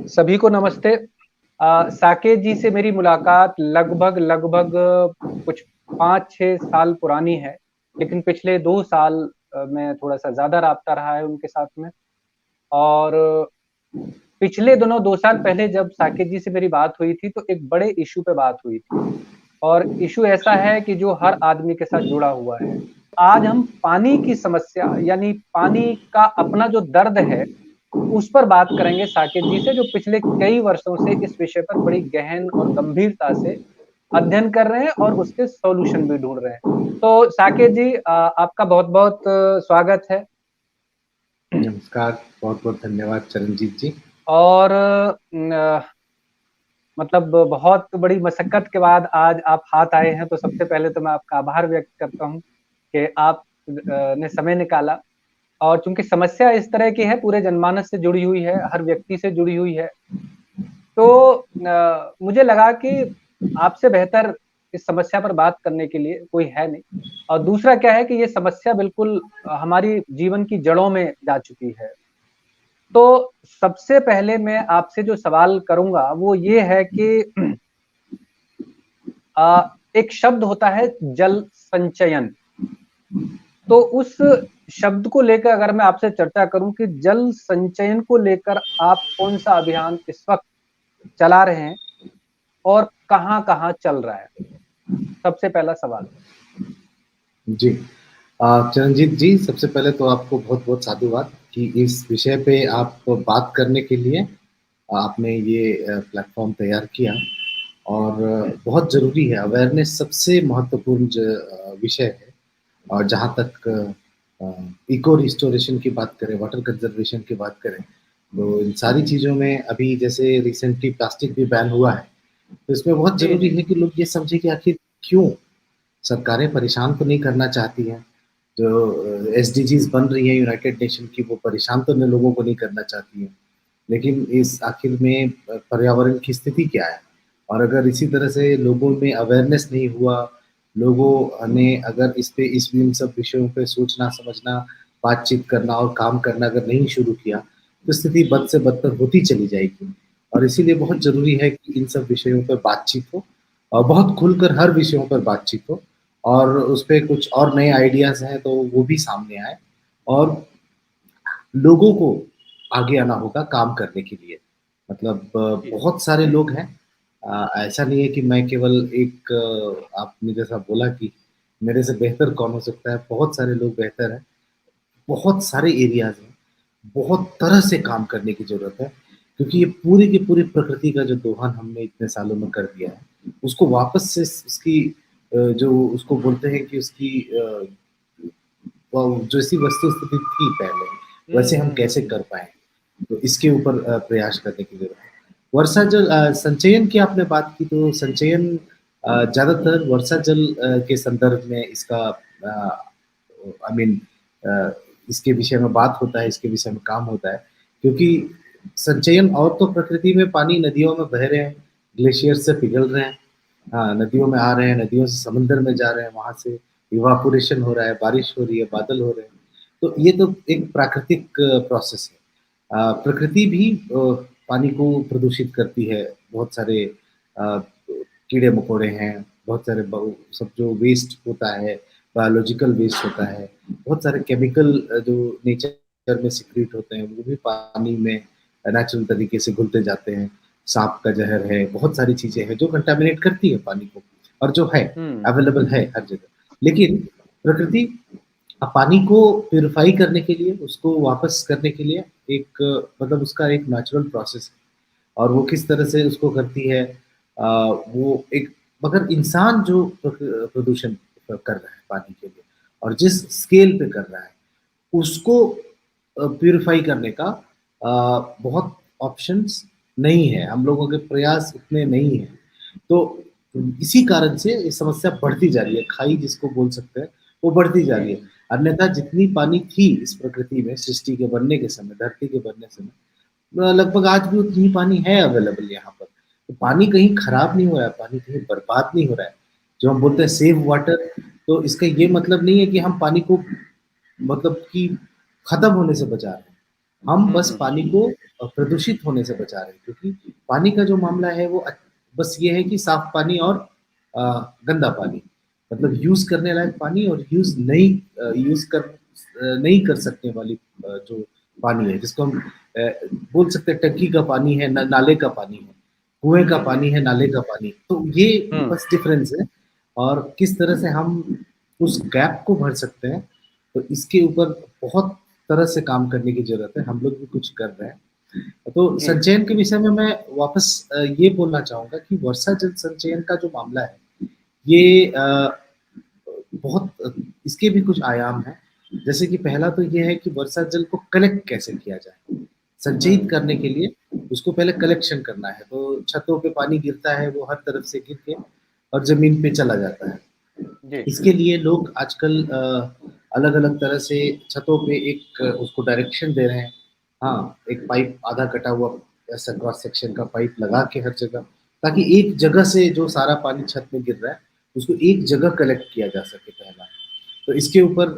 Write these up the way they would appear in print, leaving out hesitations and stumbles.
सभी को नमस्ते। साकेत जी से मेरी मुलाकात लगभग कुछ 5-6 साल पुरानी है, लेकिन पिछले 2 साल में थोड़ा-सा ज़्यादा राब्ता रहा है उनके साथ में। और पिछले दिनों 2 साल पहले जब साकेत जी से मेरी बात हुई थी, तो एक बड़े इश्यू पे बात हुई थी और इश्यू ऐसा है कि जो हर आदमी के साथ जुड़ा हुआ है। आज हम पानी की समस्या यानी पानी का अपना जो दर्द है, उस पर बात करेंगे साकेत जी से, जो पिछले कई वर्षों से इस विषय पर बड़ी गहन और गंभीरता से अध्ययन कर रहे हैं और उसके सॉल्यूशन भी ढूँढ रहे हैं। तो साकेत जी, आपका बहुत-बहुत स्वागत है। नमस्कार, बहुत-बहुत धन्यवाद चरणजीत जी। और मतलब बहुत बड़ी मशक्कत के बाद आज आप हाथ आए हैं, तो सबसे पहले तो मैं आपका आभार व्यक्त करता हूँ कि आप ने समय निकाला। और चूँकि समस्या इस तरह की है, पूरे जनमानस से जुड़ी हुई है, हर व्यक्ति से जुड़ी हुई है, तो मुझे लगा कि आपसे बेहतर इस समस्या पर बात करने के लिए कोई है नहीं। और दूसरा क्या है कि ये समस्या बिल्कुल हमारी जीवन की जड़ों में जा चुकी है। तो सबसे पहले मैं आपसे जो सवाल करूँगा वो ये है कि एक शब्द होता है जल संचयन। तो उस शब्द को लेकर अगर मैं आपसे चर्चा करूँ कि जल संचयन को लेकर आप कौन-सा अभियान इस वक़्त चला रहे हैं और कहाँ-कहाँ चल रहा है? सबसे पहला सवाल। जी। चरणजीत जी, सबसे पहले तो आपको बहुत-बहुत साधुवाद कि इस विषय पे आप बात करने के लिए आपने ये प्लेटफ़ॉर्म तैयार किया और बहुत ज़रूरी है। अवेयरनेस सबसे महत्वपूर्ण विषय है और जहाँ तक इको रिस्टोरेशन की बात करें, वाटर कंज़र्वेशन की बात करें, तो इन सारी चीज़ों में अभी जैसे रिसेंटली प्लास्टिक भी बैन हुआ है, तो इसमें बहुत जी, ज़रूरी जी। है कि लोग ये समझें कि आखिर क्यों? सरकारें परेशान तो नहीं करना चाहती हैं। जो एसडीजीज़ बन रही हैं यूनाइटेड नेशन की, वो परेशान तो न लोगों को नहीं करना चाहती हैं। लेकिन इस आखिर में पर्यावरण की स्थिति क्या है? और अगर इसी तरह से लोगों में अवेयरनेस नहीं हुआ, लोगों ने अगर इस इन सब विषयों पे सोचना, समझना, बातचीत करना और काम करना अगर नहीं शुरू किया, तो स्थिति बद से बदतर होती चली जाएगी। और इसीलिए बहुत ज़रूरी है कि इन सब विषयों पे बातचीत हो और बहुत खुलकर हर विषयों पर बातचीत हो और उसपे कुछ और नए आइडियाज़ हैं, तो वो भी सामने आएँ और लोगों को आगे आना होगा काम करने के लिए। मतलब जी। बहुत सारे लोग हैं। ऐसा नहीं है कि मैं केवल एक आपने जैसा बोला कि मेरे से बेहतर कौन हो सकता है, बहुत सारे लोग बेहतर हैं। बहुत सारे एरियाज़ हैं, बहुत तरह से काम करने की ज़रूरत है, क्योंकि ये पूरी की पूरी प्रकृति का जो दोहन हमने इतने सालों में कर दिया है, उसको वापस से उसकी जो उसको बोलते हैं कि उसकी जैसी वस्तु स्थिति थी पहले, हुँ, वैसे हम हुँ, हुँ, कैसे हुँ। कर पाएँ? तो इसके ऊपर प्रयास करने की ज़रूरत है। वर्षा जल संचयन की आपने बात की, तो संचयन ज़्यादातर वर्षा जल के संदर्भ में इसका आई मीन अ, इसके विषय में बात होता है, इसके विषय में काम होता है, क्योंकि संचयन और तो प्रकृति में पानी नदियों में बह रहे हैं, ग्लेशियर से पिघल रहे हैं, नदियों में आ रहे हैं, नदियों से समुद्र में जा रहे हैं, वहाँ से इवापोरेशन हो रहा है, बारिश हो रही है, बादल हो रहे हैं। तो ये तो एक प्राकृतिक प्रोसेस है। प्रकृति भी पानी को प्रदूषित करती है। बहुत सारे कीड़े-मकोड़े हैं, बहुत सारे सब जो वेस्ट होता है, बायोलॉजिकल वेस्ट होता है, बहुत सारे केमिकल जो नेचर में सीक्रेट होते हैं, वो भी पानी में नेचुरल तरीके से घुलते जाते हैं। साँप का ज़हर है, बहुत सारी चीज़ें हैं जो कंटामिनेट करती है पानी को और जो है, हुँ। अवेलेबल है हर जगह। लेकिन प्रकृति पानी को प्यूरिफ़ाई करने के लिए, उसको वापस करने के लिए एक मतलब उसका एक नेचुरल प्रोसेस है और वो किस तरह से उसको करती है वो एक मगर इंसान जो प्रदूषण कर रहा है पानी के लिए और जिस स्केल पे कर रहा है, उसको प्यूरिफ़ाई करने का बहुत ऑप्शंस नहीं है, हम लोगों के प्रयास उतने नहीं हैं। तो इसी कारण से ये समस्या बढ़ती जा रही है, खाई जिसको बोल सकते हैं, वो बढ़ती जा रही है। जी। अन्यथा जितनी पानी थी इस प्रकृति में सृष्टि के बनने के समय, धरती के बनने समय लगभग आज भी उतनी ही पानी है अवेलेबल यहाँ पर। तो पानी कहीं खराब नहीं हो रहा है, पानी कहीं बर्बाद नहीं हो रहा है। जो हम बोलते हैं सेव वाटर, तो इसका ये मतलब नहीं है कि हम पानी को मतलब कि खत्म होने से बचा रहे हैं। हम बस पानी को प्रदूषित होने से बचा रहे हैं, क्योंकि पानी का जो मामला है वो बस ये है कि साफ पानी और अ, गंदा पानी, मतलब यूज करने लायक पानी और यूज कर नहीं कर सकने वाली जो पानी है, जिसको हम बोल सकते हैं टंकी का पानी है, नाले का पानी है, कुएं का पानी है, नाले का पानी। तो ये बस डिफरेंस है, और किस तरह से हम उस गैप को भर सकते हैं, तो इसके ऊपर बहुत तरह से काम करने की जरूरत है। हम लोग भी कुछ कर रहे हैं। तो जी, संचयन के विषय में मैं वापस ये बोलना चाहूंगा कि वर्षा जल संचयन का जो मामला है, ये बहुत इसके भी कुछ आयाम हैं। जैसे कि पहला तो ये है कि वर्षा जल को कलेक्ट कैसे किया जाए। संचयित करने के लिए उसको पहले कलेक्शन करना है। तो छतों पे पानी गिरता है, वो हर तरफ से गिर के और जमीन पे चला जाता है। जी, इसके लिए लोग आजकल अलग अलग तरह से छतों पे एक उसको डायरेक्शन दे रहे हैं। हाँ, एक पाइप आधा कटा हुआ ऐसा क्रॉस सेक्शन का पाइप लगा के हर जगह, ताकि एक जगह से जो सारा पानी छत में गिर रहा है उसको एक जगह कलेक्ट किया जा सके पहला। तो इसके ऊपर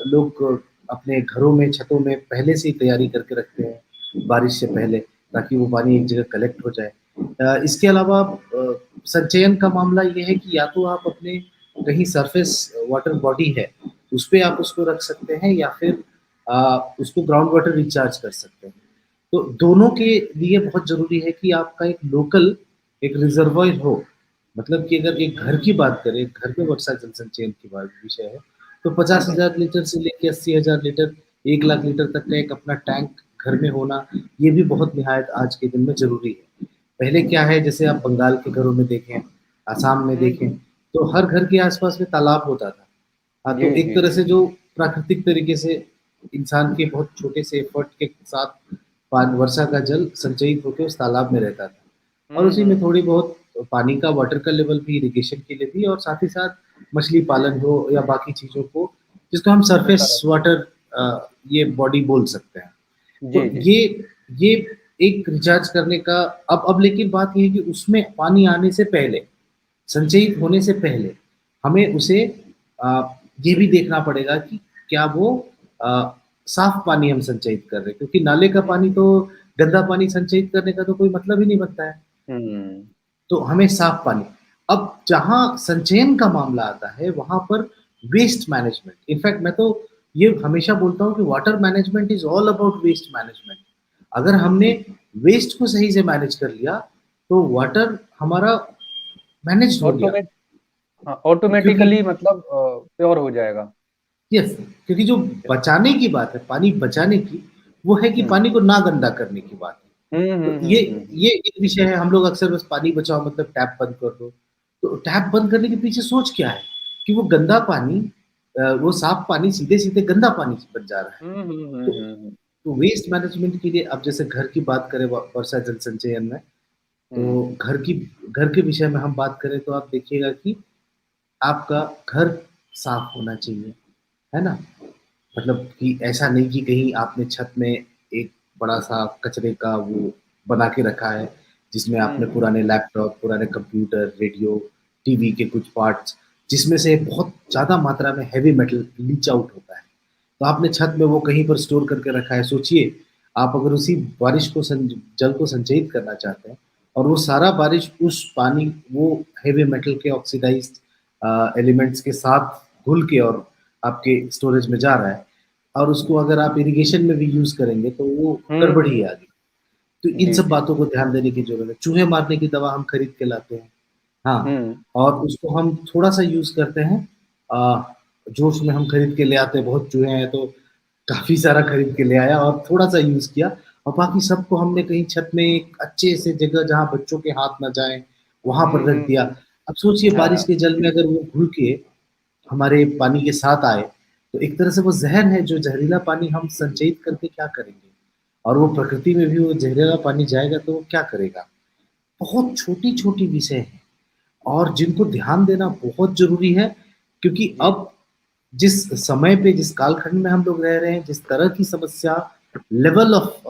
लोग अपने घरों में छतों में पहले से ही तैयारी करके रखते हैं बारिश से पहले, ताकि वो पानी एक जगह कलेक्ट हो जाए। इसके अलावा संचयन का मामला ये है कि या तो आप अपने कहीं सरफेस वाटर बॉडी है उस पे आप उसको रख सकते हैं, या फिर उसको ग्राउंड वाटर रिचार्ज कर सकते हैं। तो दोनों के लिए बहुत जरूरी है कि आपका एक लोकल एक रिजर्वायर हो। मतलब कि अगर एक घर की बात करें, घर में वर्षा जल संचयन की बात विषय है, तो 50,000 लीटर से लेकर 80,000 लीटर, 1 लाख लीटर तक का एक अपना टैंक घर में होना, ये भी बहुत निहायत आज के दिन में जरूरी है। पहले क्या है, जैसे आप बंगाल के घरों में देखें, आसाम में देखें, तो हर घर के आसपास में तालाब होता था। हाँ, जी, तो एक जी, तरह जी, से जो प्राकृतिक तरीके से इंसान के बहुत छोटे से एफर्ट के साथ वर्षा का जल संचयित होकर उस तालाब में रहता था, और उसी में थोड़ी बहुत पानी का वाटर का लेवल भी इरिगेशन के लिए भी, और साथ ही साथ मछली पालन हो या बाकी चीजों को, जिसको हम होता सरफेस रहता। वाटर ये बॉडी बोल सकते हैं। तो जी, जी, ये एक रिचार्ज करने का, अब लेकिन बात ये है कि उसमें पानी आने से पहले, संचयित होने से पहले, हमें उसे आ, ये भी देखना पड़ेगा कि क्या वो आ, साफ पानी हम संचयित कर रहे हैं, क्योंकि नाले का पानी तो, गंदा पानी संचयित करने का तो कोई मतलब ही नहीं बनता है। हुँ, तो हमें साफ पानी, अब जहां संचयन का मामला आता है वहां पर वेस्ट मैनेजमेंट, इनफैक्ट मैं तो ये हमेशा बोलता हूँ कि water management is all about waste management. अगर हमने वेस्ट को सही से मैनेज कर लिया तो वाटर हमारा मैनेज हो गया। ऑटोमेट हाँ, क्योंकि ऑटोमेटिकली मतलब प्योर हो जाएगा। यस, क्योंकि जो बचाने की बात है, पानी बचाने की, वो है कि हुँ, पानी को ना गंदा करने की बात है। हुँ, हुँ, तो हुँ, हुँ, ये एक विषय है। हम लोग अक्सर बस पानी बचाओ मतलब टैप बंद कर दो। तो टैप बंद करने के पीछे सोच क्या है कि वो गंदा पानी, वो साफ पानी सीधे सीधे गंदा पानी बन जा रहा है। हुँ, हुँ, हुँ, तो, हुँ, हुँ, तो वेस्ट मैनेजमेंट के लिए, अब जैसे घर की बात करें वर्षा जल संचयन में, हुँ, तो घर के विषय में हम बात करें तो आप देखिएगा कि आपका घर साफ होना चाहिए, है ना? मतलब कि ऐसा नहीं कि कहीं आपने छत में एक बड़ा-सा कचरे का वो बना के रखा है, जिसमें हुँ, आपने हुँ, पुराने लैपटॉप, पुराने कंप्यूटर, रेडियो, टीवी के कुछ पार्ट्स, जिसमें से बहुत ज़्यादा मात्रा में हेवी मेटल लीच आउट होता है। तो आपने छत में वो कहीं पर स्टोर करके रखा है। सोचिए, आप अगर उसी बारिश को जल को संचयित करना चाहते हैं, और वो सारा बारिश उस पानी, वो हेवी मेटल के ऑक्सीडाइज्ड एलिमेंट्स के साथ घुल के और आपके स्टोरेज में जा रहा है, और उसको अगर आप इरिगेशन में भी यूज़ करेंगे तो वो हुँ, गड़बड़ ही हुँ, आ गई। तो इन जी, सब जी, बातों को ध्यान देने की ज़रूरत है। चूहे मारने की दवा हम खरीद के लाते हैं। हाँ, हुँ, और उसको हम थोड़ा-सा यूज़ करते हैं, जोश में हम खरीद के ले आते हैं, बहुत चूहे हैं तो काफ़ी सारा खरीद के ले आया और थोड़ा-सा यूज़ किया, और बाकी सबको हमने कहीं छत में एक अच्छे से जगह जहाँ बच्चों के हाथ ना जाएँ, वहाँ हुँ, पर रख हुँ, दिया। हुँ, अब सोचिए बारिश हाँ, के जल में अगर वो घुल के हमारे पानी के साथ आए, तो एक तरह से वो ज़हर है, जो ज़हरीला पानी हम संचयित करके क्या करेंगे? और वो प्रकृति में भी वो ज़हरीला पानी जाएगा तो वो क्या करेगा? बहुत छोटी-छोटी विषय हैं, और जिनको ध्यान देना बहुत ज़रूरी है, क्योंकि जी, अब जिस समय पे, जिस कालखंड में हम लोग रह रहे हैं, जिस तरह की समस्या, लेवल ऑफ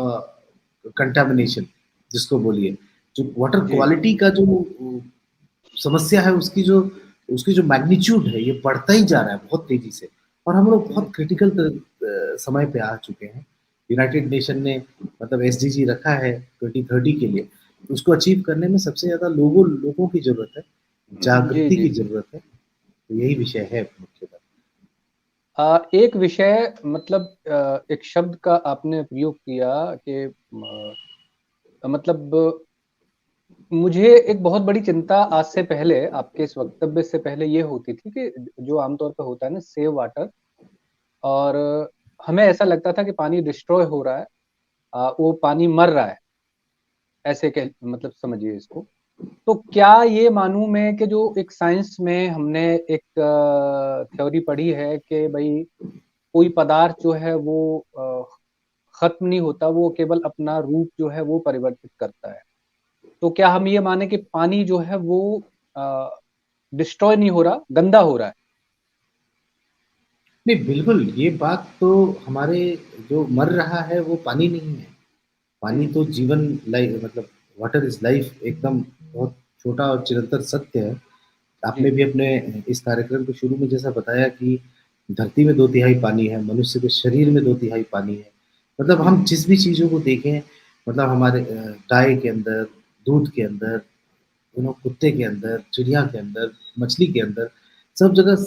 कंटामिनेशन जिसको बोलिए, जो वाटर जी, क्वालिटी का जो समस्या है, उसकी जो मैग्नीट्यूड है, ये बढ़ता ही जा रहा है बहुत तेज़ी से, और हम लोग हुँ, बहुत क्रिटिकल समय पे आ चुके हैं। यूनाइटेड नेशन ने मतलब एसडीजी रखा है 2030 के लिए, उसको अचीव करने में सबसे ज्यादा लोगों की जरूरत है, जी जागृति जी की जी। जरूरत है। तो यही विषय है मुख्यतः। एक विषय मतलब एक शब्द का आपने प्रयोग किया कि मतलब मुझे एक बहुत बड़ी चिंता आज से पहले, आपके इस वक्तव्य से पहले ये होती थी कि जो आमतौर पे होता है ना, सेव वाटर, और हमें ऐसा लगता था कि पानी डिस्ट्रॉय हो रहा है, वो पानी मर रहा है, ऐसे कह मतलब समझिए इसको। तो क्या ये मानूं मैं कि जो एक साइंस में हमने एक थ्योरी पढ़ी है कि भाई कोई पदार्थ जो है वो खत्म नहीं होता, वो केवल अपना रूप जो है वो परिवर्तित करता है। तो क्या हम ये माने कि पानी जो है वो डिस्ट्रॉय नहीं हो रहा, गंदा हो रहा है? नहीं, बिल्कुल ये बात तो हमारे जो मर रहा है वो पानी नहीं है। पानी हम्म। तो जीवन, लाइफ मतलब वाटर इज लाइफ, एकदम बहुत छोटा और चिरंतन सत्य है। आपने जी। भी अपने इस कार्यक्रम के शुरू में जैसा बताया कि धरती में 2/3 पानी है, मनुष्य के शरीर हम्म में 2/3 पानी है। मतलब हम हम्म जिस भी चीजों को देखें, मतलब हमारे गाय के अंदर, दूध के अंदर, कुत्ते के अंदर, चिड़िया के अंदर, मछली के अंदर, सब जगह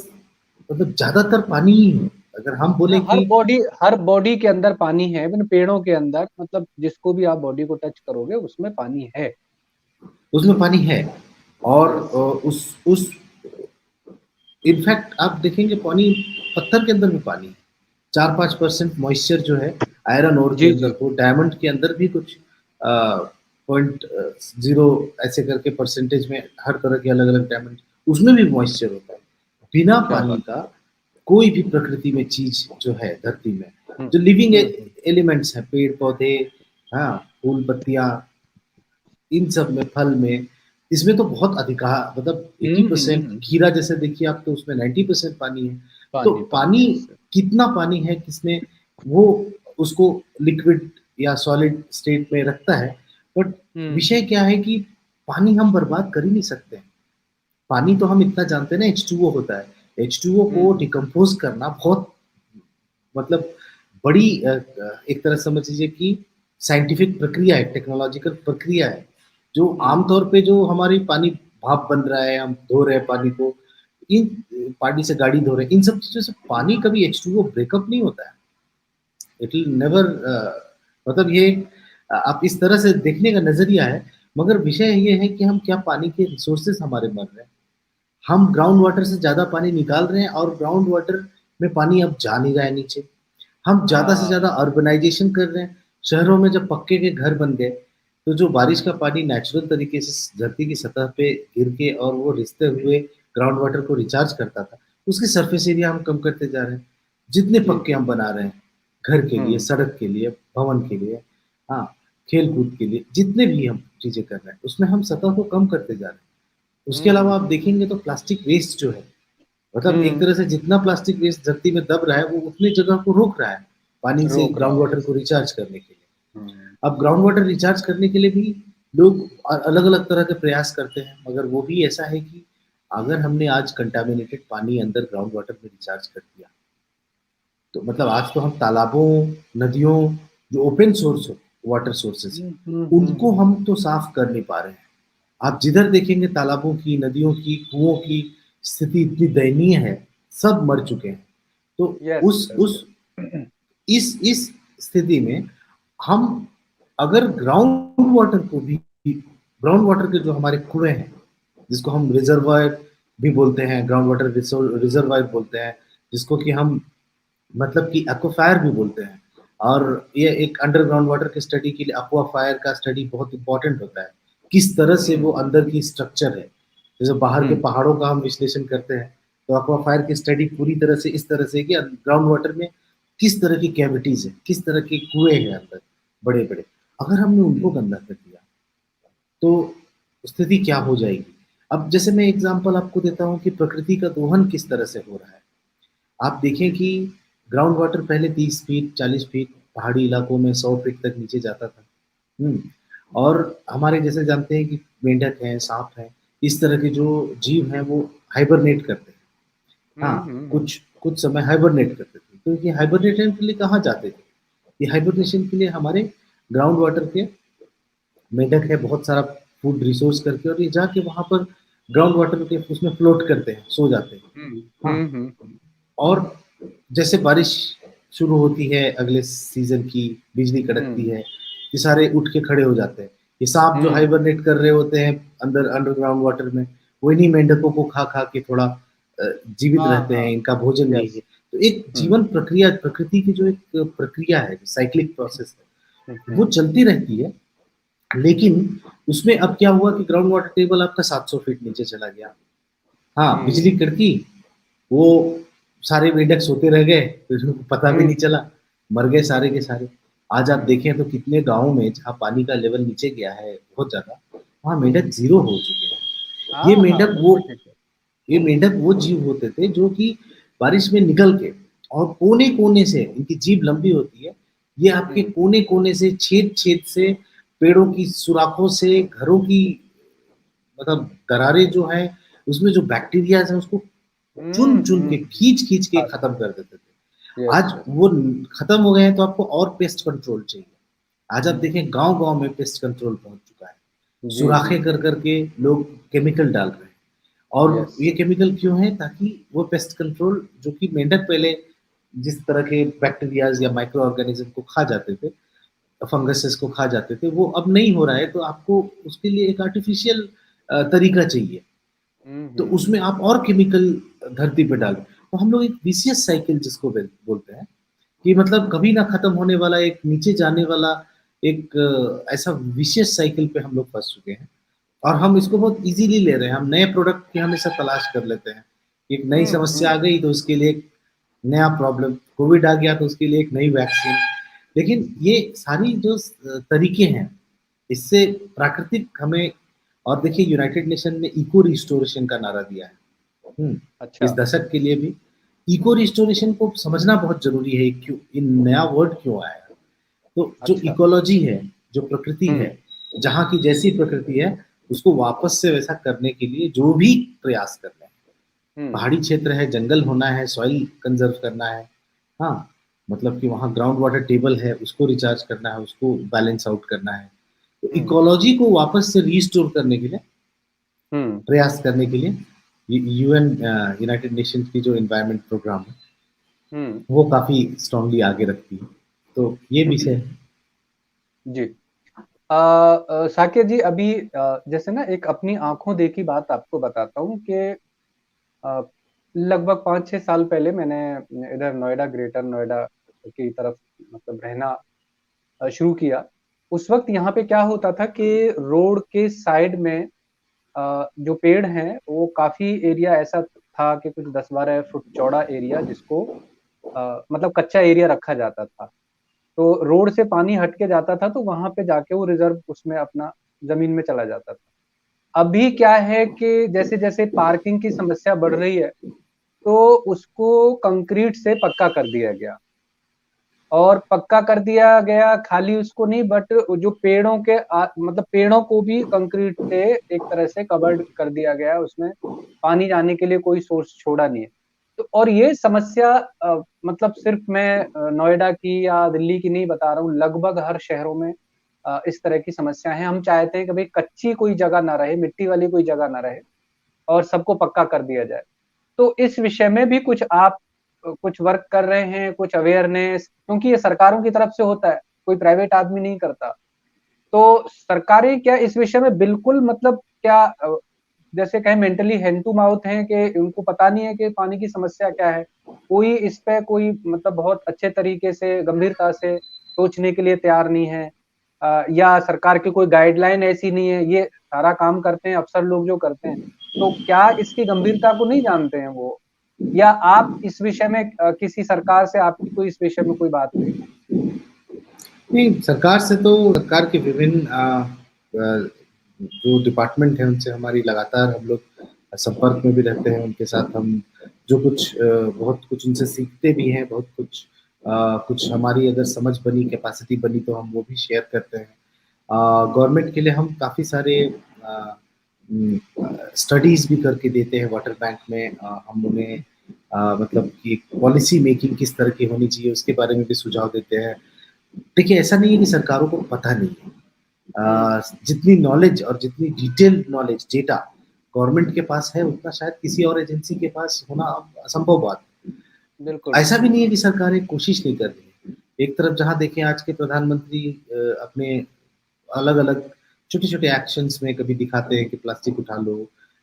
मतलब ज्यादातर पानी ही है। अगर हम बोले हाँ, कि हर बॉडी के अंदर पानी है, इवन पेड़ों के अंदर, मतलब जिसको भी आप बॉडी को टच करोगे उसमें पानी है। उसमें पानी है, और यस। उस इनफैक्ट आप देखेंगे पानी, पत्थर के अंदर भी पानी है। 4-5% मॉइस्चर जो है आयरन ओर के जी अंदर जी। हो, डायमंड के अंदर भी कुछ 0.0 ऐसे करके परसेंटेज में, हर तरह के अलग अलग डायमंड, उसमें भी मॉइस्चर होता है। बिना क्या पानी बात। का कोई भी प्रकृति में चीज जो है धरती में, हम्म जो लिविंग हम्म। एलिमेंट्स हैं, पेड़ पौधे, हाँ, फूल पत्तियां, इन सब में, फल में, इसमें तो बहुत अधिका मतलब 80%, हम्म। खीरा जैसे देखिए आप तो उसमें 90% पानी है। तो पानी पानी, पानी, यस। कितना पानी है, किसने वो उसको लिक्विड या सॉलिड स्टेट में रखता है। बट विषय हम्म। क्या है कि पानी हम बर्बाद कर ही नहीं सकते। पानी तो हम इतना जानते हैं ना, H2O होता है। H2O को हम्म डिकम्पोज करना बहुत मतलब बड़ी एक तरह समझ लीजिए कि साइंटिफिक प्रक्रिया है, टेक्नोलॉजिकल प्रक्रिया है, जो हम्म आमतौर पे जो हमारी पानी भाप बन रहा है, हम धो रहे हैं पानी को, इन पानी से गाड़ी धो रहे हैं, इन सब चीजों से पानी कभी H2O ब्रेकअप नहीं होता है। इट विल नेवर, मतलब ये आप इस तरह से देखने का नजरिया है। मगर विषय ये है कि हम क्या पानी के रिसोर्सेस हमारे मर रहे हैं। हम ग्राउंड वाटर से ज्यादा पानी निकाल रहे हैं, और ग्राउंड वाटर में पानी अब जा नहीं रहा है नीचे। हम ज्यादा से ज्यादा हाँ। अर्बनाइजेशन कर रहे हैं। शहरों में जब पक्के के घर बन गए, तो जो बारिश का पानी नेचुरल तरीके से धरती की सतह पे गिर के और वो रिसते हुए ग्राउंड वाटर को रिचार्ज करता था, उसकी सरफेस एरिया हम कम करते जा रहे हैं। जितने जी पक्के जी। हम बना रहे हैं, घर के लिए, हम्म सड़क के लिए, भवन के लिए, हाँ, खेल कूद के लिए, जितने भी हम चीजें कर रहे हैं, उसमें हम सतह को कम करते जा रहे हैं। उसके अलावा आप हम्म देखेंगे तो प्लास्टिक वेस्ट जो है, मतलब एक हम्म। तरह से जितना प्लास्टिक वेस्ट धरती में दब रहा है, वो उतनी जगह को रोक रहा है पानी से रोक ग्राउंड रहा है, वाटर यस। को रिचार्ज करने के लिए। हम्म अब ग्राउंड वाटर रिचार्ज करने के लिए भी लोग अलग अलग तरह के प्रयास करते हैं, मगर वो भी ऐसा है कि अगर हमने आज कंटामिनेटेड पानी अंदर ग्राउंड वाटर में रिचार्ज कर दिया, तो मतलब आज तो हम तालाबों, नदियों, जो ओपन सोर्स हो, वाटर सोर्सेस, उनको हम तो साफ कर नहीं पा रहे हैं। आप जिधर देखेंगे तालाबों की, नदियों की, कुओं की स्थिति इतनी दयनीय है, सब मर चुके हैं। तो यस उस यस उस यस। इस स्थिति में हम अगर ग्राउंड वाटर को भी, ग्राउंड वाटर के जो हमारे कुएं हैं, जिसको हम रिजर्वायर भी बोलते हैं, ग्राउंड वाटर रिजर्वायर बोलते हैं, जिसको कि हम मतलब कि एक्वाफायर भी बोलते हैं। और ये एक अंडरग्राउंड वाटर की स्टडी के लिए एक्वाफायर का स्टडी बहुत इंपॉर्टेंट होता है। किस तरह से वो हम्म अंदर की स्ट्रक्चर है, जैसे बाहर के हम्म पहाड़ों का हम विश्लेषण करते हैं, तो एक्वाफायर की स्टडी पूरी तरह से इस तरह से कि ग्राउंड वाटर में किस तरह की कैविटीज है, किस तरह के कुएं हैं अंदर, बड़े बड़े। अगर हमने उनको हम्म गंदा कर दिया, तो स्थिति क्या हो जाएगी। अब जैसे मैं एग्जांपल आपको देता हूँ कि प्रकृति का दोहन किस तरह से हो रहा है। आप देखें कि ग्राउंड वाटर पहले 30 फीट, 40 फीट, पहाड़ी इलाकों में 100 फीट तक नीचे जाता था। हम्म, और हमारे जैसे जानते हैं कि मेंढक हैं, सांप हैं, इस तरह के जो जीव हैं वो हाइबरनेट करते हैं। हाँ, हम्म। कुछ कुछ समय हाइबरनेट करते थे, तो ये हाइबरनेट के लिए कहाँ जाते थे? ये हाइबरनेशन के लिए हमारे ग्राउंड वाटर के मेंढक है बहुत सारा फूड रिसोर्स करके, और ये जाके वहां पर ग्राउंड वाटर के उसमें फ्लोट करते हैं, सो जाते हैं। हम्म हाँ, हम्म हम्म और जैसे बारिश शुरू होती है अगले सीजन की, बिजली कड़कती हम्म है, ये सारे उठ के खड़े हो जाते हैं। ये सांप जो हम्म हाइबरनेट कर रहे होते हैं अंदर अंडरग्राउंड वाटर में, वो इन्हीं मेंढकों को खा खा के थोड़ा जीवित हाँ रहते हैं, हाँ इनका भोजन यही है। यस तो एक जीवन प्रक्रिया, प्रकृति की जो एक प्रक्रिया है, साइक्लिक प्रोसेस है, वो हम्म चलती रहती है। लेकिन उसमें अब क्या हुआ कि ग्राउंड वाटर टेबल आपका 700 फीट नीचे चला गया। हाँ, बिजली हम्म कड़की, वो सारे मेंढक सोते रह गए, फिर उनको पता भी नहीं हम्म चला, मर गए सारे के सारे। आज आप हम्म, देखें तो कितने गाँव में जहाँ पानी का लेवल नीचे गया है बहुत ज़्यादा, वहाँ मेंढक ज़ीरो हो चुके हैं। ये हाँ हाँ मेंढक वो बिल्कुल ठीक है। ये मेंढक वो जीव होते थे जो कि बारिश में निकल के, और कोने-कोने से, इनकी जीभ लंबी होती है, ये आपके हम्म कोने-कोने से, छेद-छेद से, पेड़ों की सुराखों से, घरों की मतलब दरारें जो हैं, उसमें जो बैक्टीरियाज़ हैं उसको चुन-चुन के, हम्म, खींच-खींच के हाँ खत्म कर देते थे। यस आज यस वो खत्म हो गए हैं तो आपको और पेस्ट कंट्रोल चाहिए। आज आप हम्म, देखें गाँव-गाँव में पेस्ट कंट्रोल पहुँच चुका है। जी जी सुराखें जी कर कर के लोग केमिकल डाल रहे हैं। और यस ये केमिकल क्यों है? ताकि वो पेस्ट कंट्रोल जो कि मेंढक पहले जिस तरह के बैक्टीरियाज़ या माइक्रो ऑर्गेनिज़्म को खा जाते थे, फंगसेस को खा जाते थे, वो अब नहीं हो रहा है, तो आपको उसके लिए एक आर्टिफ़िशियल तरीका चाहिए। तो उसमें आप और केमिकल धरती पे डालो। तो हम लोग एक विशियस साइकिल जिसको बोलते हैं, कि मतलब कभी ना खत्म होने वाला एक नीचे जाने वाला एक ऐसा विशियस साइकिल पे हम लोग फँस चुके हैं। और हम इसको बहुत ईज़िली ले रहे हैं। हम नए प्रोडक्ट की हमेशा तलाश कर लेते हैं। एक नई समस्या आ हम्म गई तो उसके लिए एक नया प्रॉब्लम, कोविड आ गया तो उसके लिए एक नई वैक्सीन। लेकिन ये सारी जो तरीके हैं, इससे प्राकृतिक हमें, और देखिए यूनाइटेड नेशन ने इको रिस्टोरेशन का नारा दिया है। अच्छा इस दशक के लिए भी इको रिस्टोरेशन को समझना बहुत ज़रूरी है, क्यों ये नया वर्ड क्यों आया? तो जो अच्छा इकोलॉजी है, जो प्रकृति हम्म है, जहाँ की जैसी प्रकृति है, उसको वापस से वैसा करने के लिए जो भी प्रयास करने हैं। हम्म पहाड़ी क्षेत्र है, जंगल होना है, सॉइल कंज़र्व करना है। हाँ, मतलब कि वहाँ ग्राउंड वाटर टेबल है, उसको रिचार्ज करना है, उसको बैलेंस आउट करना है। तो हम्म इकोलॉजी को वापस से रिस्टोर करने के लिए, हम्म प्रयास करने के लिए यूएन यूनाइटेड नेशंस की जो एनवायरनमेंट प्रोग्राम है, हम्म वो काफ़ी स्ट्रांगली आगे रखती है। तो ये विषय है। जी साकिब जी अभी जैसे ना एक अपनी आंखों देखी बात आपको बताता हूँ कि अ, लगभग 5-6 साल पहले मैंने इधर नोएडा ग्रेटर नोएडा की तरफ मतलब रहना शुरू किया। उस वक्त यहाँ पे क्या होता था कि रोड के साइड में जो पेड़ हैं वो काफी एरिया ऐसा था कि कुछ 10-12 फुट चौड़ा एरिया जिसको मतलब कच्चा एरिया रखा जाता था। तो रोड से पानी हट के जाता था तो वहां पे जाके वो रिजर्व उसमें अपना जमीन में चला जाता था। अभी क्या है कि जैसे जैसे पार्किंग की समस्या बढ़ रही है तो उसको कंक्रीट से पक्का कर दिया गया। और पक्का कर दिया गया खाली उसको नहीं बट जो पेड़ों के मतलब पेड़ों को भी कंक्रीट से एक तरह से कवर्ड कर दिया गया है। उसमें पानी जाने के लिए कोई सोर्स छोड़ा नहीं है। तो और ये समस्या मतलब सिर्फ मैं नोएडा की या दिल्ली की नहीं बता रहा हूँ, लगभग हर शहरों में इस तरह की समस्या है। हम चाहते हैं कि भाई कच्ची कोई जगह ना रहे, मिट्टी वाली कोई जगह ना रहे और सबको पक्का कर दिया जाए। तो इस विषय में भी कुछ आप कुछ वर्क कर रहे हैं, कुछ अवेयरनेस, क्योंकि ये सरकारों की तरफ से होता है, कोई प्राइवेट आदमी नहीं करता। तो सरकारें क्या इस विषय में बिल्कुल मतलब क्या जैसे कहें मेंटली हैंड टू माउथ हैं कि उनको पता नहीं है कि पानी की समस्या क्या है? कोई इस पे कोई मतलब बहुत अच्छे तरीके से गंभीरता से सोचने के लिए तैयार नहीं है। या सरकार की कोई गाइडलाइन ऐसी नहीं है, ये सारा काम करते हैं अफसर लोग जो करते हैं। तो क्या इसकी गंभीरता को नहीं जानते हैं वो? या आप इस विषय में किसी सरकार से आपकी कोई इस विषय में कोई बात हुई? नहीं, सरकार से तो सरकार के विभिन्न जो डिपार्टमेंट है उनसे हमारी लगातार हम लोग संपर्क में भी रहते हैं। उनके साथ हम जो कुछ बहुत कुछ उनसे सीखते भी हैं, बहुत कुछ कुछ हमारी अगर समझ बनी, कैपेसिटी बनी तो हम वो भी शेयर करते हैं। गवर्नमेंट के लिए हम काफ़ी सारे स्टडीज़ भी करके देते हैं वाटर बैंक में। हम उन्हें मतलब कि पॉलिसी मेकिंग किस तरह की होनी चाहिए उसके बारे में भी सुझाव देते हैं। देखिए ऐसा नहीं है कि सरकारों को पता नहीं है। हम्म, जितनी नॉलेज और जितनी डिटेल्ड नॉलेज डेटा गवर्नमेंट के पास है उतना शायद किसी और एजेंसी के पास होना असंभव बात है। बिल्कुल ऐसा भी नहीं है कि सरकारें कोशिश नहीं कर रही है। एक तरफ जहां देखें आज के प्रधानमंत्री अपने अलग अलग छोटे छोटे एक्शंस में कभी दिखाते हैं कि प्लास्टिक उठा लो,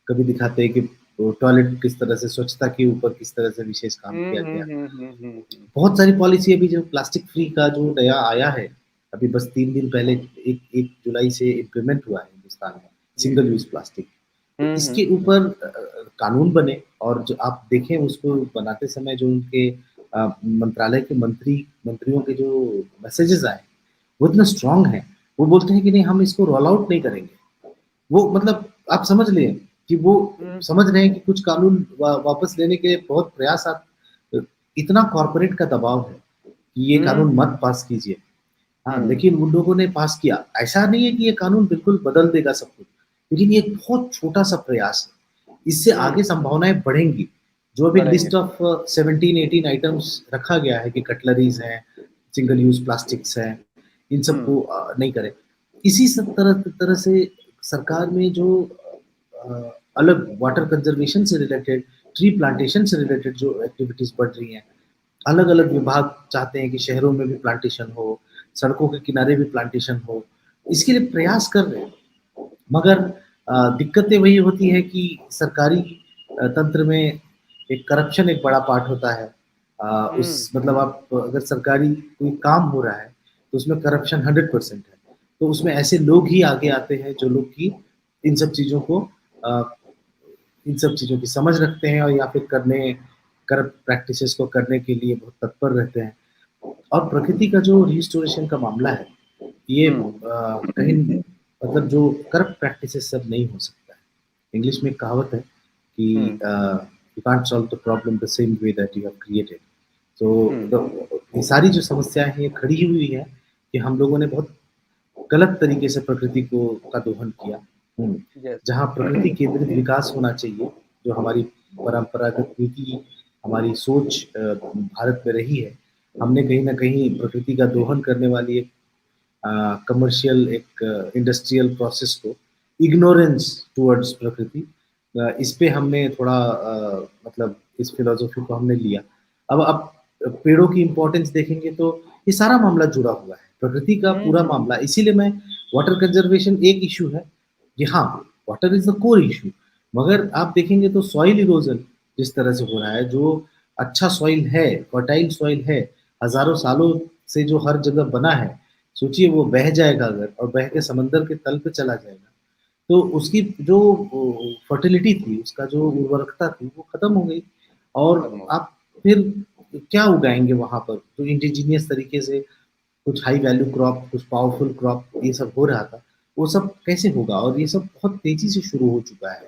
कभी दिखाते हैं कि टॉयलेट किस तरह से स्वच्छता के ऊपर किस तरह से विशेष काम किया गया। बहुत सारी पॉलिसी अभी जो प्लास्टिक फ्री का जो नया आया है, अभी बस 3 दिन पहले 1 जुलाई से इम्प्लीमेंट हुआ है हिंदुस्तान में, जी सिंगल जी। Use plastic. तो इसके ऊपर कानून बने और जो आप देखें उसको बनाते समय जो उनके मंत्रालय के मंत्रियों के जो मैसेजेस आए वो इतना स्ट्रांग है। वो बोलते हैं कि नहीं हम इसको रोल आउट नहीं करेंगे। वो मतलब आप समझ लें कि वो समझ रहे हैं कि कुछ कानून वापस लेने के लिए बहुत प्रयास आप इतना कॉर्पोरेट का दबाव है कि ये कानून मत पास कीजिए। हाँ, लेकिन उन लोगों ने पास किया। ऐसा नहीं है कि ये कानून बिल्कुल बदल देगा सब कुछ, लेकिन ये एक बहुत छोटा-सा प्रयास है। इससे आगे संभावनाएँ बढ़ेंगी। जो अभी बढ़ेंगे। लिस्ट ऑफ 17-18 आइटम्स रखा गया है कि कटलरीज़ हैं, सिंगल यूज़ प्लास्टिक्स हैं, इन सबको नहीं करें। इसी सब तरह से सरकार में जो अलग वाटर कंज़र्वेशन से रिलेटेड, ट्री प्लांटेशन से रिलेटेड जो एक्टिविटीज़ बढ़ रही हैं, अलग-अलग विभाग चाहते हैं कि शहरों में भी प्लांटेशन हो, सड़कों के किनारे भी प्लांटेशन हो, इसके लिए प्रयास कर रहे हैं। मगर दिक्कतें वही होती है कि सरकारी तंत्र में एक करप्शन एक बड़ा पार्ट होता है। उस मतलब आप अगर सरकारी कोई काम हो रहा है, तो उसमें करप्शन 100% है। तो उसमें ऐसे लोग ही आगे आते हैं जो लोग कि इन सब चीज़ों को अ, इन सब चीज़ों की समझ रखते हैं और या फिर करप्ट प्रैक्टिसेस को करने के लिए बहुत तत्पर रहते हैं। और प्रकृति का जो रिस्टोरेशन का मामला है, ये कहीं मतलब जो करप्ट प्रैक्टिसेस सब नहीं हो सकता है। इंग्लिश में एक कहावत है कि you can't solve the problem the same way that you have created. तो ये सारी जो समस्याएं हैं ये खड़ी हुई है कि हम लोगों ने बहुत गलत तरीके से प्रकृति को का दोहन किया। यस। जहाँ प्रकृति केंद्रित विकास होना चाहिए, जो हमारी परंपरागत नीति, हमारी सोच भारत में रही है, हमने कहीं न कहीं प्रकृति का दोहन करने वाली एक कमर्शियल एक इंडस्ट्रियल प्रोसेस को इग्नोरेंस टुवर्ड्स प्रकृति इस पे हमने थोड़ा मतलब इस फिलॉसफी को हमने लिया। अब आप पेड़ों की इम्पोर्टेंस देखेंगे तो ये सारा मामला जुड़ा हुआ है, प्रकृति का पूरा मामला। इसीलिए मैं वाटर कंजर्वेशन एक इश्यू है कि हाँ, water is the core issue. मगर आप देखेंगे तो सॉइल इरोज़न जिस तरह से हो रहा है, जो अच्छा सॉइल है, फर्टाइल सॉइल है, हज़ारों सालों से जो हर जगह बना है, सोचिए वो बह जाएगा अगर और बह के समंदर के तल पे चला जाएगा, तो उसकी जो फर्टिलिटी थी, उसका जो उर्वरकता थी, वो खत्म हो गई। खत्म और हो। आप फिर क्या उगाएँगे वहाँ पर? जो इंडिजीनियस तरीके से कुछ हाई वैल्यू क्रॉप, कुछ पावरफुल क्रॉप ये सब हो रहा था, वो सब कैसे होगा? और ये सब बहुत तेज़ी से शुरू हो चुका है।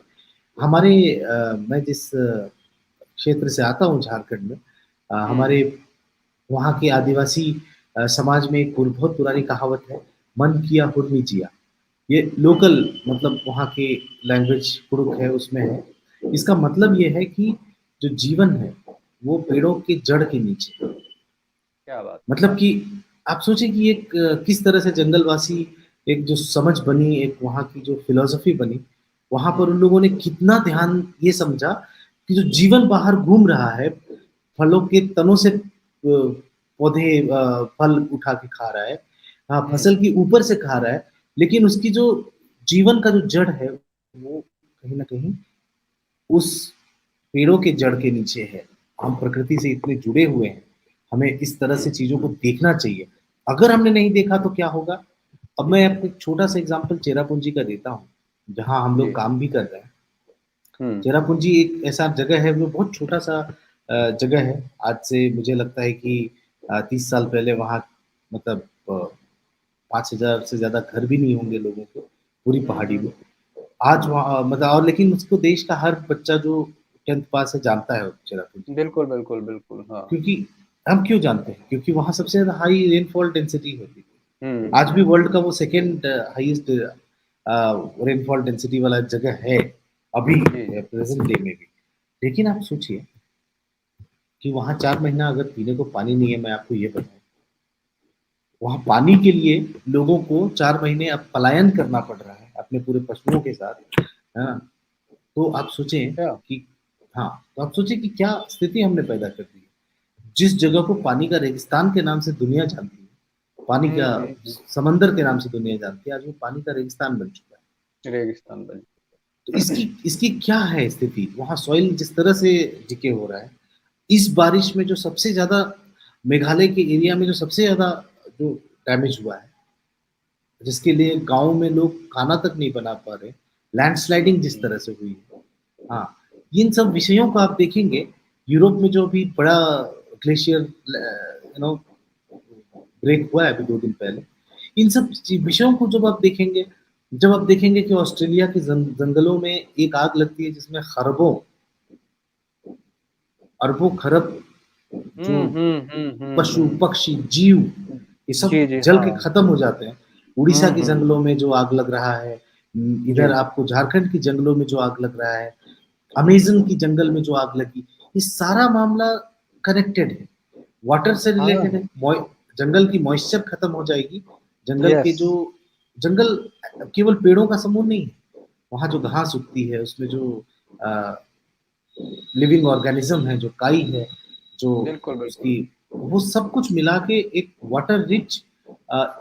हमारे मैं जिस क्षेत्र से आता हूँ झारखंड में हमारे वहाँ के आदिवासी समाज में एक बहुत पुरानी कहावत है, "मन किया हुर्मी जिया।" ये लोकल मतलब वहाँ के लैंग्वेज कुड़ुक है उसमें है। इसका मतलब ये है कि जो जीवन है, वो पेड़ों के जड़ के नीचे है। क्या बात। मतलब कि आप सोचिए कि एक किस तरह से जंगलवासी एक जो समझ बनी, एक वहाँ की जो फ़िलॉसफ़ी बनी, वहाँ पर उन लोगों ने कितना ध्यान ये समझा कि जो जीवन बाहर घूम रहा है, फलों के तनों से पौधे फल उठा के खा रहा है। हाँ, फसल की ऊपर से खा रहा है, लेकिन उसकी जो जीवन का जो जड़ है, वो कहीं न कहीं उस पेड़ों के जड़ के नीचे है। हम प्रकृति से इतने जुड़े हुए हैं, हमें इस तरह से चीज़ों को देखना चाहिए। अगर हमने नहीं देखा तो क्या होगा? अब मैं आपको एक छोटा-सा एग्ज़ाम्पल चेरापूंजी का देता हूँ, जहाँ हम लोग जी। काम भी कर रहे हैं। चेरापूंजी एक ऐसा जगह है, वो बहुत छोटा-सा जगह है। आज से मुझे लगता है कि 30 साल पहले वहाँ मतलब 5,000 से ज़्यादा घर भी नहीं होंगे लोगों के, पूरी पहाड़ी में। आज वहाँ मतलब और लेकिन उसको देश का हर बच्चा जो 10th पास है जानता है चेरापूंजी को। बिल्कुल, बिल्कुल, बिल्कुल, हाँ। क्योंकि हम क्यों जानते हैं? क्योंकि वहाँ सबसे ज़्यादा हाई रेनफॉल डेंसिटी होती है। आज भी हुँ। वर्ल्ड का वो सेकंड हाईएस्ट रेनफॉल डेंसिटी वाला जगह है, अभी जी, जी। प्रेज़ेंट डे में भी। लेकिन आप सोचिए कि वहाँ 4 महीना अगर पीने को पानी नहीं है, मैं आपको ये बताऊँ, वहाँ पानी के लिए लोगों को 4 महीने अब पलायन करना पड़ रहा है अपने पूरे पशुओं के साथ, है ना? तो आप सोचें क्या? कि हाँ, तो आप सोचें कि क्या स्थिति हमने पैदा कर दी है। जिस जगह को पानी का रेगिस्तान के नाम से दुनिया जानती है, पानी का हम्म। समंदर के नाम से दुनिया जानती है, आज वो पानी का रेगिस्तान बन चुका है। रेगिस्तान बन। तो इसकी इसकी क्या है स्थिति? वहाँ सॉइल जिस तरह से डिके हो रहा है, इस बारिश में जो सबसे ज़्यादा मेघालय के एरिया में जो सबसे ज़्यादा जो डैमेज हुआ है, जिसके लिए गाँव में लोग खाना तक नहीं बना पा रहे, लैंडस्लाइडिंग जिस हम्म। तरह से हुई है, हाँ, इन सब विषयों को आप देखेंगे, यूरोप में जो अभी बड़ा ग्लेशियर ब्रेक हुआ है अभी 2 दिन पहले, इन सब विषयों को जब आप देखेंगे कि ऑस्ट्रेलिया के जंगलों में एक आग लगती है जिसमें खरबों अरबों खरब जो पशु हम्म। पक्षी जीव ये सब जी जी जल के हाँ। खत्म हो जाते हैं। उड़ीसा के हम्म। जंगलों में जो आग लग रहा है, जी। इधर आपको झारखंड के जंगलों में जो आग लग रहा है, अमेज़न की जंगल में जो आग लगी, ये सारा मामला कनेक्टेड है, वाटर से रिलेटेड हाँ। है। जंगल की मॉइस्चर खत्म हो जाएगी, जंगल के यस। जो जंगल केवल पेड़ों का समूह नहीं है, वहाँ जो घास उगती है, उसमें जो लिविंग ऑर्गेनिज्म है, जो काई है, जो बिल्कुल बिल्कुल। उसकी वो सब कुछ मिला के एक वाटर रिच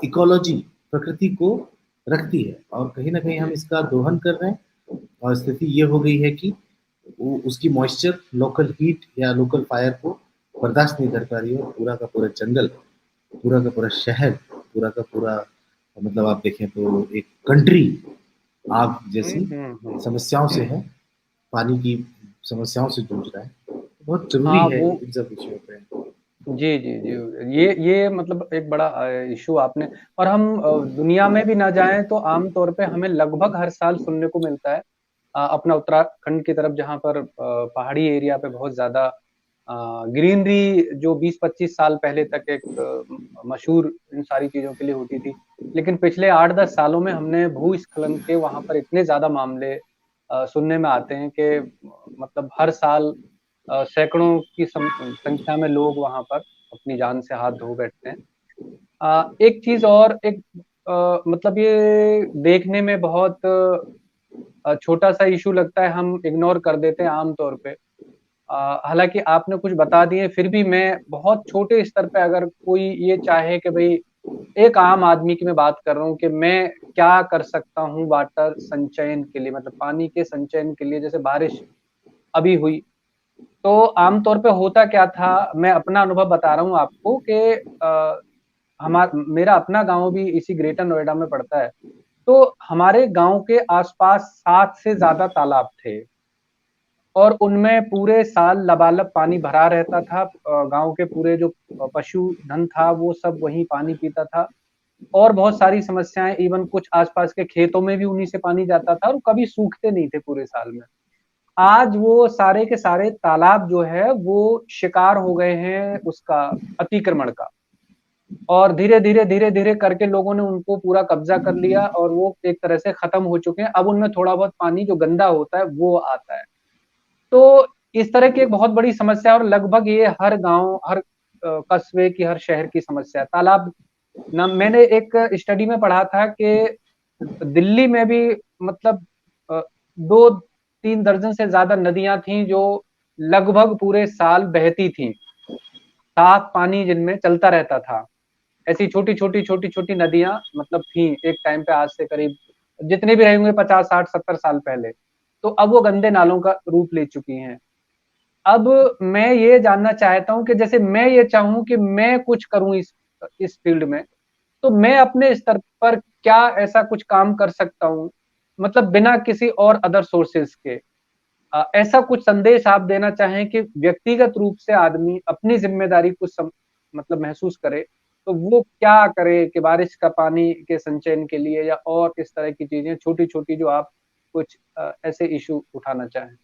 इकोलॉजी प्रकृति को रखती है और कहीं न कहीं हम जी। इसका दोहन कर रहे हैं और स्थिति ये हो गई है कि वो उसकी मॉइस्चर लोकल हीट या लोकल फायर को बर्दाश्त नहीं कर पा रही है और पूरा का पूरा जंगल, पूरा का पूरा शहर, पूरा का पूरा मतलब आप देखें तो एक कंट्री आग जैसी हम्म। समस्याओं से है, पानी की समस्याओं से जूझ रहा है। बहुत ज़रूरी हाँ है वो। इन सब विषयों पे। जी जी जी। ये मतलब एक बड़ा इशू आपने। और हम दुनिया में भी ना जाएं तो आम तौर पे हमें लगभग हर साल सुनने को मिलता है, अपना उत्तराखंड की तरफ जहाँ पर पहाड़ी एरिया पे बहुत ज्यादा ग्रीनरी जो 20-25 साल पहले तक एक मशहूर इन सारी चीजों के लिए होती थी, लेकिन पिछले 8-10 सालों में हमने भूस्खलन के वहां पर इतने ज्यादा मामले सुनने में आते हैं कि मतलब हर साल सैकड़ों की संख्या में लोग वहां पर अपनी जान से हाथ धो बैठते हैं। एक चीज और एक मतलब ये देखने में बहुत छोटा सा इशू लगता है, हम इग्नोर कर देते हैं आम तौर पे। हालांकि आपने कुछ बता दिए, फिर भी मैं बहुत छोटे स्तर पे अगर कोई ये चाहे कि भाई एक आम आदमी की मैं बात कर रहा हूँ कि मैं क्या कर सकता हूँ वाटर संचयन के लिए, मतलब पानी के संचयन के लिए, जैसे बारिश अभी हुई तो आमतौर पे होता क्या था, मैं अपना अनुभव बता रहा हूँ आपको कि हमारा मेरा अपना गांव भी इसी ग्रेटर नोएडा में पड़ता है। तो हमारे गांव के आसपास 7 से ज्यादा तालाब थे और उनमें पूरे साल लबालब पानी भरा रहता था। गांव के पूरे जो पशुधन था वो सब वहीं पानी पीता था और बहुत सारी समस्याएं, इवन कुछ आसपास के खेतों में भी उन्हीं से पानी जाता था और कभी सूखते नहीं थे पूरे साल में। आज वो सारे के सारे तालाब जो है वो शिकार हो गए हैं उसका, अतिक्रमण का। और धीरे धीरे करके लोगों ने उनको पूरा कब्जा कर लिया और वो एक तरह से खत्म हो चुके हैं। अब उनमें थोड़ा बहुत पानी जो गंदा होता है वो आता है। तो इस तरह की एक बहुत बड़ी समस्या है और लगभग ये हर गांव, हर कस्बे की, हर शहर की समस्या है तालाब। ना मैंने एक स्टडी में पढ़ा था कि दिल्ली में भी मतलब 2-3 दर्जन से ज्यादा नदियां थीं जो लगभग पूरे साल बहती थीं, साफ पानी जिनमें चलता रहता था। ऐसी छोटी छोटी नदियां मतलब थीं एक टाइम पे, आज से करीब जितने भी रहे होंगे 50-60-70 साल पहले। तो अब वो गंदे नालों का रूप ले चुकी हैं। अब मैं ये जानना चाहता हूं कि जैसे मैं ये चाहूं कि मैं कुछ करूं इस फील्ड में, तो मैं अपने स्तर पर क्या ऐसा कुछ काम कर सकता हूं, मतलब बिना किसी और अदर सोर्सेज के। ऐसा कुछ संदेश आप देना चाहें कि व्यक्तिगत रूप से आदमी अपनी जिम्मेदारी को मतलब महसूस करे, तो वो क्या करे कि बारिश का पानी के संचयन के लिए या और इस तरह की चीजें छोटी छोटी जो आप कुछ ऐसे इशू उठाना चाहें।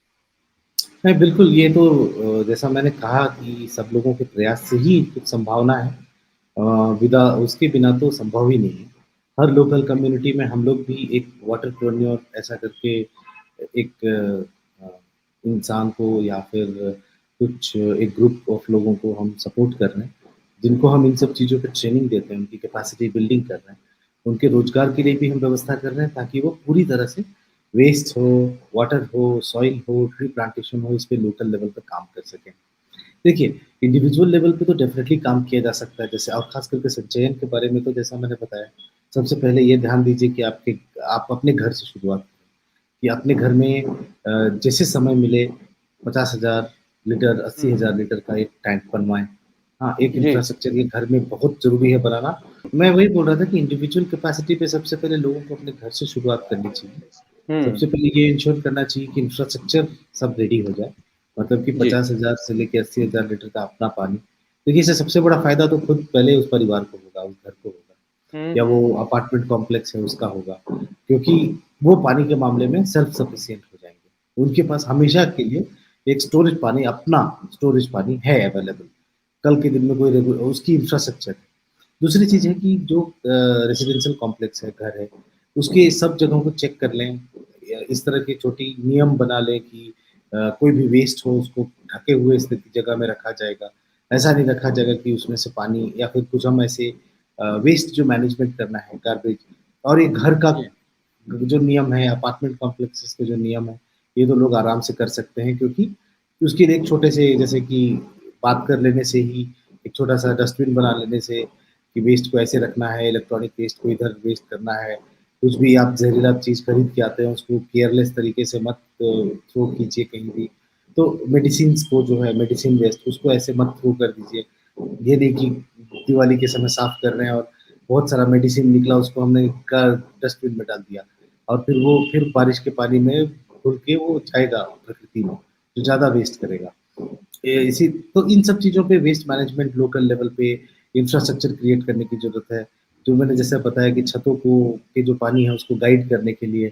नहीं, बिल्कुल ये तो जैसा मैंने कहा कि सब लोगों के प्रयास से ही कुछ संभावना है। अ, विदा उसके बिना तो संभव ही नहीं है। हर लोकल कम्युनिटी में हम लोग भी एक वाटरप्रेन्योर ऐसा करके एक इंसान को या फिर कुछ एक ग्रुप ऑफ लोगों को हम सपोर्ट कर रहे हैं, जिनको हम इन सब चीज़ों पे ट्रेनिंग देते हैं, उनकी कैपेसिटी बिल्डिंग कर रहे हैं, उनके रोजगार के लिए भी हम व्यवस्था कर रहे हैं ताकि वो पूरी तरह से वेस्ट हो, वाटर हो, सॉइल हो, ट्री प्लांटेशन हो, इस पे लोकल लेवल पे काम कर सकें। देखिए, इंडिविजुअल लेवल पे तो डेफ़िनेटली काम किया जा सकता है, जैसे और ख़ास करके संचयन के बारे में तो जैसा मैंने बताया, सबसे पहले ये ध्यान दीजिए कि आप अपने घर से शुरुआत करें, कि अपने घर में जैसे समय मिले 50,000 लीटर, हुँ, 80,000 लीटर का एक टैंक बनवाएँ। हाँ, एक जी। इंफ्रास्ट्रक्चर ये घर में बहुत ज़रूरी है बनाना। मैं वही बोल रहा था कि इंडिविजुअल कैपेसिटी पे सबसे पहले लोगों को अपने घर से शुरुआत करनी चाहिए। हुँ, सबसे पहले ये इंश्योर करना चाहिए कि इंफ्रास्ट्रक्चर सब रेडी हो जाए, मतलब कि जी। 50,000 से लेके 80,000 लीटर का अपना पानी। देखिए, इससे सबसे बड़ा फ़ायदा तो खुद पहले उस परिवार को होगा, उस घर को होगा, हुँ, या हुँ, वो हुँ। अपार्टमेंट कॉम्प्लेक्स है उसका होगा, क्योंकि वो पानी के मामले में सेल्फ सफिशिएंट हो जाएँगे। उनके पास हमेशा के लिए एक स्टोरेज पानी, अपना स्टोरेज पानी है अवेलेबल। कल के दिन में कोई उसकी इंफ्रास्ट्रक्चर है। दूसरी चीज़ है कि जो रेज़िडेंशियल कॉम्प्लेक्स है, घर है, उसके सब जगहों को चेक कर लें। इस तरह की छोटी नियम बना लें कि कोई भी वेस्ट हो उसको ढके हुए स्थिति जगह में रखा जाएगा। ऐसा नहीं रखा जाएगा कि उसमें से पानी या फिर कुछ हम ऐसे वेस्ट जो मैनेजमेंट करना है गार्बेज, और ये घर का जी। जो नियम है, अपार्टमेंट कॉम्प्लेक्सेस के जो नियम है, ये तो लोग आराम से कर सकते हैं, क्योंकि उसके लिए एक छोटे से, जैसे कि बात कर लेने से ही, एक छोटा-सा डस्टबिन बना लेने से कि वेस्ट को ऐसे रखना है, इलेक्ट्रॉनिक वेस्ट को इधर वेस्ट करना है। कुछ भी आप ज़हरीला चीज़ खरीद के आते हैं, उसको केयरलेस तरीके से मत थ्रो कीजिए कहीं भी। तो मेडिसिन्स को जो है, मेडिसिन वेस्ट, उसको ऐसे मत थ्रो कर दीजिए। ये नहीं कि दिवाली के समय साफ कर रहे हैं और बहुत सारा मेडिसिन निकला, उसको हमने डस्टबिन में डाल दिया, और फिर बारिश के पानी में घुल के वो जाएगा प्रकृति में, जो ज़्यादा वेस्ट करेगा। इसी तो इन सब चीज़ों पे वेस्ट मैनेजमेंट लोकल लेवल पे इंफ्रास्ट्रक्चर क्रिएट करने की ज़रूरत है। जो मैंने जैसे बताया कि छतों को के जो पानी है उसको गाइड करने के लिए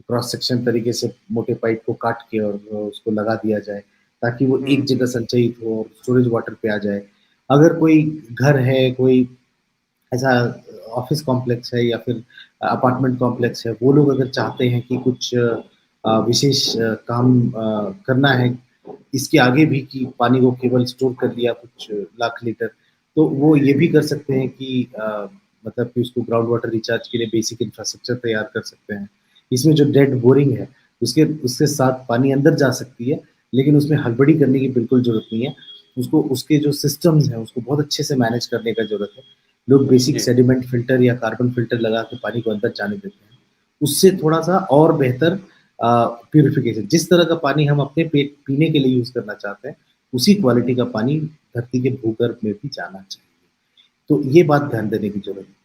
क्रॉस सेक्शन तरीके से मोटे पाइप को काट के और उसको लगा दिया जाए, ताकि वो हुँ, एक जगह संचयित हो और स्टोरेज वाटर पे आ जाए। अगर कोई घर है, कोई ऐसा ऑफिस कॉम्प्लेक्स है या फिर अपार्टमेंट कॉम्प्लेक्स है, वो लोग अगर चाहते हैं कि कुछ विशेष काम करना है, इसके आगे भी कि पानी को केवल स्टोर कर लिया कुछ लाख लीटर, तो वो ये भी कर सकते हैं कि मतलब कि उसको ग्राउंड वाटर रिचार्ज के लिए बेसिक इंफ्रास्ट्रक्चर तैयार कर सकते हैं। इसमें जो डेड बोरिंग है, उसके साथ पानी अंदर जा सकती है, लेकिन उसमें हड़बड़ी करने की बिल्कुल ज़रूरत नहीं है। उसको उसके जो सिस्टम्स हैं, उसको बहुत अच्छे से मैनेज करने का ज़रूरत है। लोग बेसिक जी। सेडिमेंट फ़िल्टर या कार्बन फ़िल्टर लगा के पानी को अंदर जाने देते हैं। उससे थोड़ा-सा और बेहतर प्यूरिफ़िकेशन, जिस तरह का पानी हम अपने पेट पीने के लिए यूज़ करना चाहते हैं, उसी क्वालिटी का पानी धरती के भूगर्भ में भी जाना चाहिए। तो ये बात ध्यान देने की ज़रूरत है।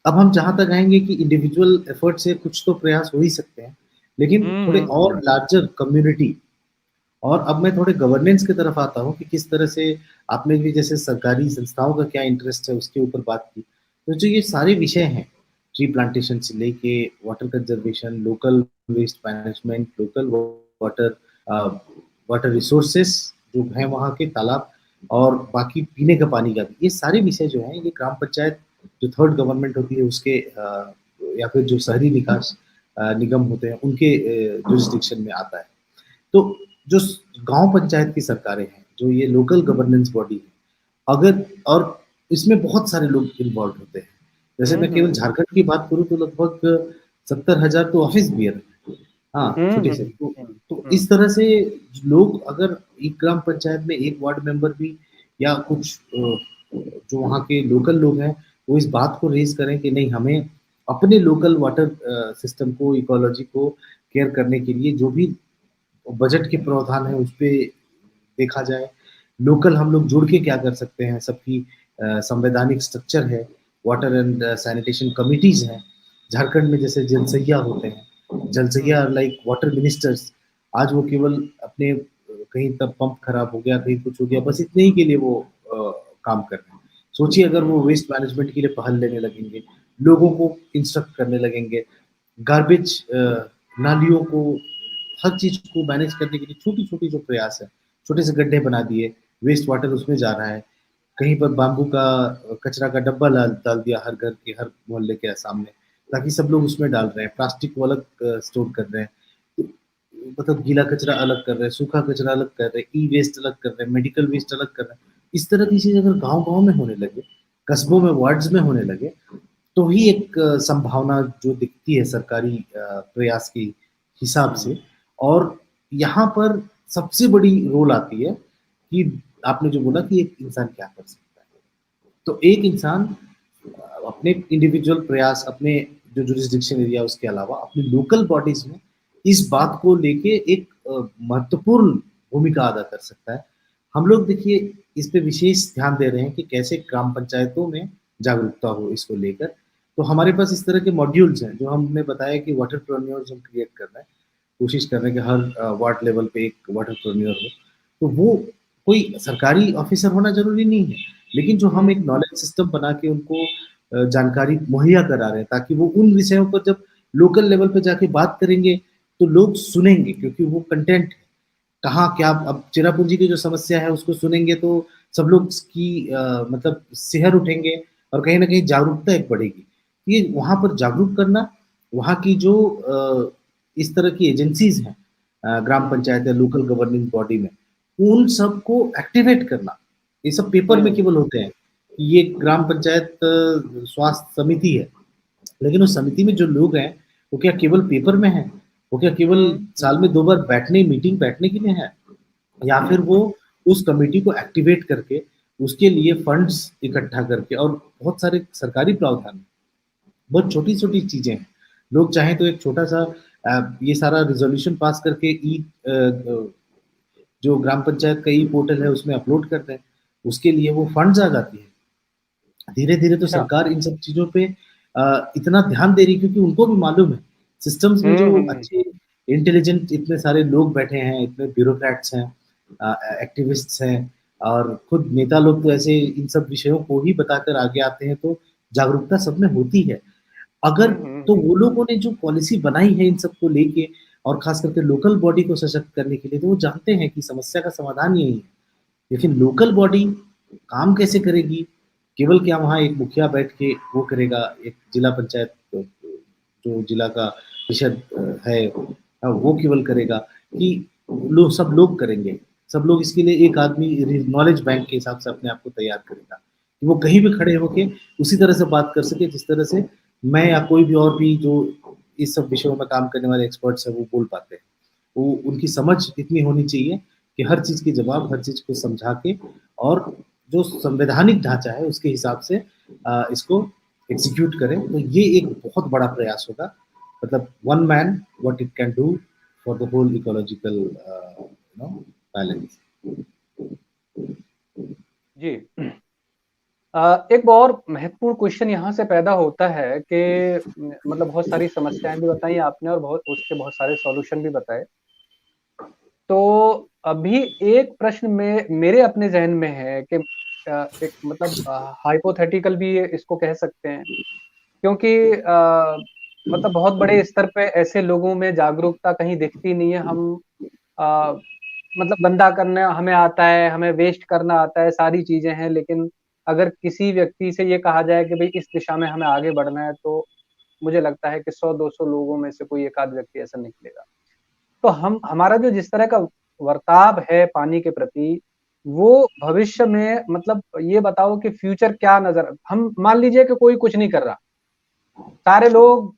अब हम जहाँ तक आएँगे कि इंडिविजुअल एफ़र्ट से कुछ तो प्रयास हो ही सकते हैं, लेकिन हुँ, थोड़े हुँ, और हुँ। लार्जर कम्युनिटी, और अब मैं थोड़े गवर्नेंस की तरफ आता हूँ कि किस तरह से आपने भी जैसे सरकारी संस्थाओं का क्या इंटरेस्ट है उसके ऊपर बात की। तो जो ये सारे विषय हैं, ट्री प्लांटेशन से लेके water conservation, local waste management, local water uh, water resources जो हैं वहाँ के तालाब, और बाकी पीने का पानी का भी, ये सारे विषय जो हैं ये ग्राम पंचायत जो थर्ड गवर्नमेंट होती है उसके या फिर जो शहरी विकास निगम होते हैं उनके जुरिस्डिक्शन में आता है। तो जो गांव पंचायत की सरकारें हैं, जो ये लोकल गवर्नेंस बॉडी है, अगर और इसमें बहुत सारे लोग इन्वॉल्व होते हैं। जैसे हुँ, मैं केवल हुँ। झारखंड की बात करूँ तो लगभग 70,000 तो ऑफिस बियर है। हाँ, हुँ, छोटे हुँ, से। हुँ, तो हुँ। इस तरह से लोग अगर एक ग्राम पंचायत में एक वार्ड मेंबर भी, या कुछ जो वहाँ के लोकल लोग हैं, वो इस बात को रेज़ करें कि नहीं, हमें अपने लोकल वाटर सिस्टम को, इकोलॉजी को केयर करने के लिए जो भी बजट के प्रावधान है उस पे देखा जाए। लोकल हम लोग जुड़ के क्या कर सकते हैं, सबकी संवैधानिक स्ट्रक्चर है, वाटर एंड सैनिटेशन कमिटीज़ हैं। झारखंड में जैसे जलसैया होते हैं, हुँ, जलसैया लाइक वाटर मिनिस्टर्स, आज वो केवल अपने कहीं तब पंप खराब हो गया, कहीं कुछ हो गया, बस इतने ही के लिए वो काम कर रहे हैं। सोचिए अगर हुँ, वो वेस्ट मैनेजमेंट के लिए पहल लेने लगेंगे, लोगों को इंस्ट्रक्ट करने लगेंगे, गार्बेज नालियों को, हर चीज़ को मैनेज करने के लिए छोटी-छोटी जो प्रयास है, छोटे से गड्ढे बना दिए, वेस्ट वाटर उसमें जा रहा है। कहीं पर बाम्बू का कचरा का डब्बा डाल डाल दिया हर घर के, हर मोहल्ले के सामने, ताकि सब लोग उसमें डाल रहे हैं। प्लास्टिक को अलग स्टोर कर रहे हैं। तो मतलब गीला कचरा अलग कर रहे हैं, सूखा कचरा अलग कर रहे हैं, ई-वेस्ट अलग कर रहे हैं, मेडिकल वेस्ट अलग कर रहे हैं। इस तरह की चीज अगर गांव-गांव में होने लगे, कस्बों में, वार्ड्स में होने लगे, तो ही एक संभावना जो दिखती है सरकारी प्रयास के हिसाब से। और यहाँ पर सबसे बड़ी रोल आती है कि आपने जो बोला कि एक इंसान क्या कर सकता है। तो एक इंसान अपने इंडिविजुअल प्रयास, अपने जो जुरिस्डिक्शन एरिया उसके अलावा अपनी लोकल बॉडीज में इस बात को लेके एक महत्वपूर्ण भूमिका अदा कर सकता है। हम लोग देखिए इस पे विशेष ध्यान दे रहे हैं कि कैसे ग्राम पंचायतों में जागरूकता हो इसको लेकर। तो हमारे पास इस तरह के मॉड्यूल्स हैं जो हमने बताया कि वाटरप्रेन्योर्स हम क्रिएट कर रहे हैं, कोशिश कर रहे हैं कि हर वार्ड लेवल पे एक वाटरप्रेन्योर हो। तो वो कोई सरकारी ऑफिसर होना ज़रूरी नहीं है, लेकिन जो हम एक नॉलेज सिस्टम बना के उनको जानकारी मुहैया करा रहे हैं ताकि वो उन विषयों पर जब लोकल लेवल पे जाके बात करेंगे, तो लोग सुनेंगे क्योंकि वो कंटेंट कहाँ क्या अब चिरापुंजी की जो समस्या है उसको सुनेंगे तो सब लोग इसकी मतलब सिहर उठेंगे और कहीं न कहीं जागरूकता एक बढ़ेगी। ये वहाँ पर जागरूक करना, वहाँ की जो इस तरह की एजेंसीज़ हैं ग्राम पंचायत या लोकल गवर्निंग बॉडी में, उन सबको एक्टिवेट करना। ये सब पेपर में केवल होते हैं, कि ये ग्राम पंचायत स्वास्थ्य समिति है, लेकिन उस समिति में जो लोग हैं, वो क्या केवल पेपर में हैं? वो क्या केवल साल में 2 बार मीटिंग बैठने के लिए है? या फिर वो उस कमिटी को एक्टिवेट करके, उसके लिए फंड्स इकट्ठा करके और बहुत सारे सरकारी प्रावधान, बहुत छोटी-छोटी चीज़ें हैं। लोग चाहें तो एक छोटा-सा ये सारा रिज़ॉल्यूशन पास करके जो ग्राम पंचायत का ई-पोर्टल है उसमें अपलोड कर दें, उसके लिए वो फंड्स आ जाती है। धीरे-धीरे तो अच्छा। सरकार इन सब चीज़ों पे इतना ध्यान दे रही है क्योंकि उनको भी मालूम है, सिस्टम्स में जो अच्छे इंटेलिजेंट इतने सारे लोग बैठे हैं, इतने ब्यूरोक्रेट्स हैं, एक्टिविस्ट्स हैं और खुद नेता लोग तो ऐसे इन सब विषयों को ही बताकर आगे आते हैं, तो जागरूकता सब में होती है। अगर तो वो लोगों ने जो पॉलिसी बनाई है इन सबको लेके और खास करके लोकल बॉडी को सशक्त करने के लिए, तो वो जानते हैं कि समस्या का समाधान यही है। लेकिन लोकल बॉडी काम कैसे करेगी? केवल क्या वहाँ एक मुखिया बैठ के वो करेगा, एक जिला पंचायत जो जिला का परिषद है वो केवल करेगा कि सब लोग करेंगे। सब लोग इसके लिए एक आदमी नॉलेज बैंक के हिसाब से अपने आप को तैयार करेगा, कि वो कहीं भी खड़े होके उसी तरह से बात कर सके जिस तरह से मैं या कोई भी और भी जो इस सब विषयों में काम करने वाले एक्सपर्ट्स हैं वो बोल पाते हैं। वो उनकी समझ इतनी होनी चाहिए कि हर चीज़ के जवाब, हर चीज़ को समझा के और जो संवैधानिक ढाँचा है उसके हिसाब से इसको एग्ज़ीक्यूट करें। तो ये एक बहुत बड़ा प्रयास होगा। मतलब one man what it can do for the whole ecological balance. जी। एक और महत्वपूर्ण क्वेश्चन यहाँ से पैदा होता है कि मतलब बहुत सारी समस्याएं भी बताई आपने और बहुत सारे सॉल्यूशन भी बताए। तो अभी एक प्रश्न में मेरे अपने ज़हन में है कि एक मतलब हाइपोथेटिकल भी इसको कह सकते हैं क्योंकि मतलब बहुत बड़े स्तर पे ऐसे लोगों में जागरूकता कहीं दिखती नहीं है। हम अ, मतलब गंदा करना हमें आता है, हमें वेस्ट करना आता है, सारी चीज़ें हैं, लेकिन अगर किसी व्यक्ति से ये कहा जाए कि भई इस दिशा में हमें आगे बढ़ना है, तो मुझे लगता है कि 100-200 लोगों में से कोई एक आध व्यक्ति ऐसा निकलेगा। तो हम हमारा जो जिस तरह का बर्ताव है पानी के प्रति, वो भविष्य में मतलब ये बताओ कि फ्यूचर क्या नज़र हम मान लीजिए कि कोई कुछ नहीं कर रहा, सारे लोग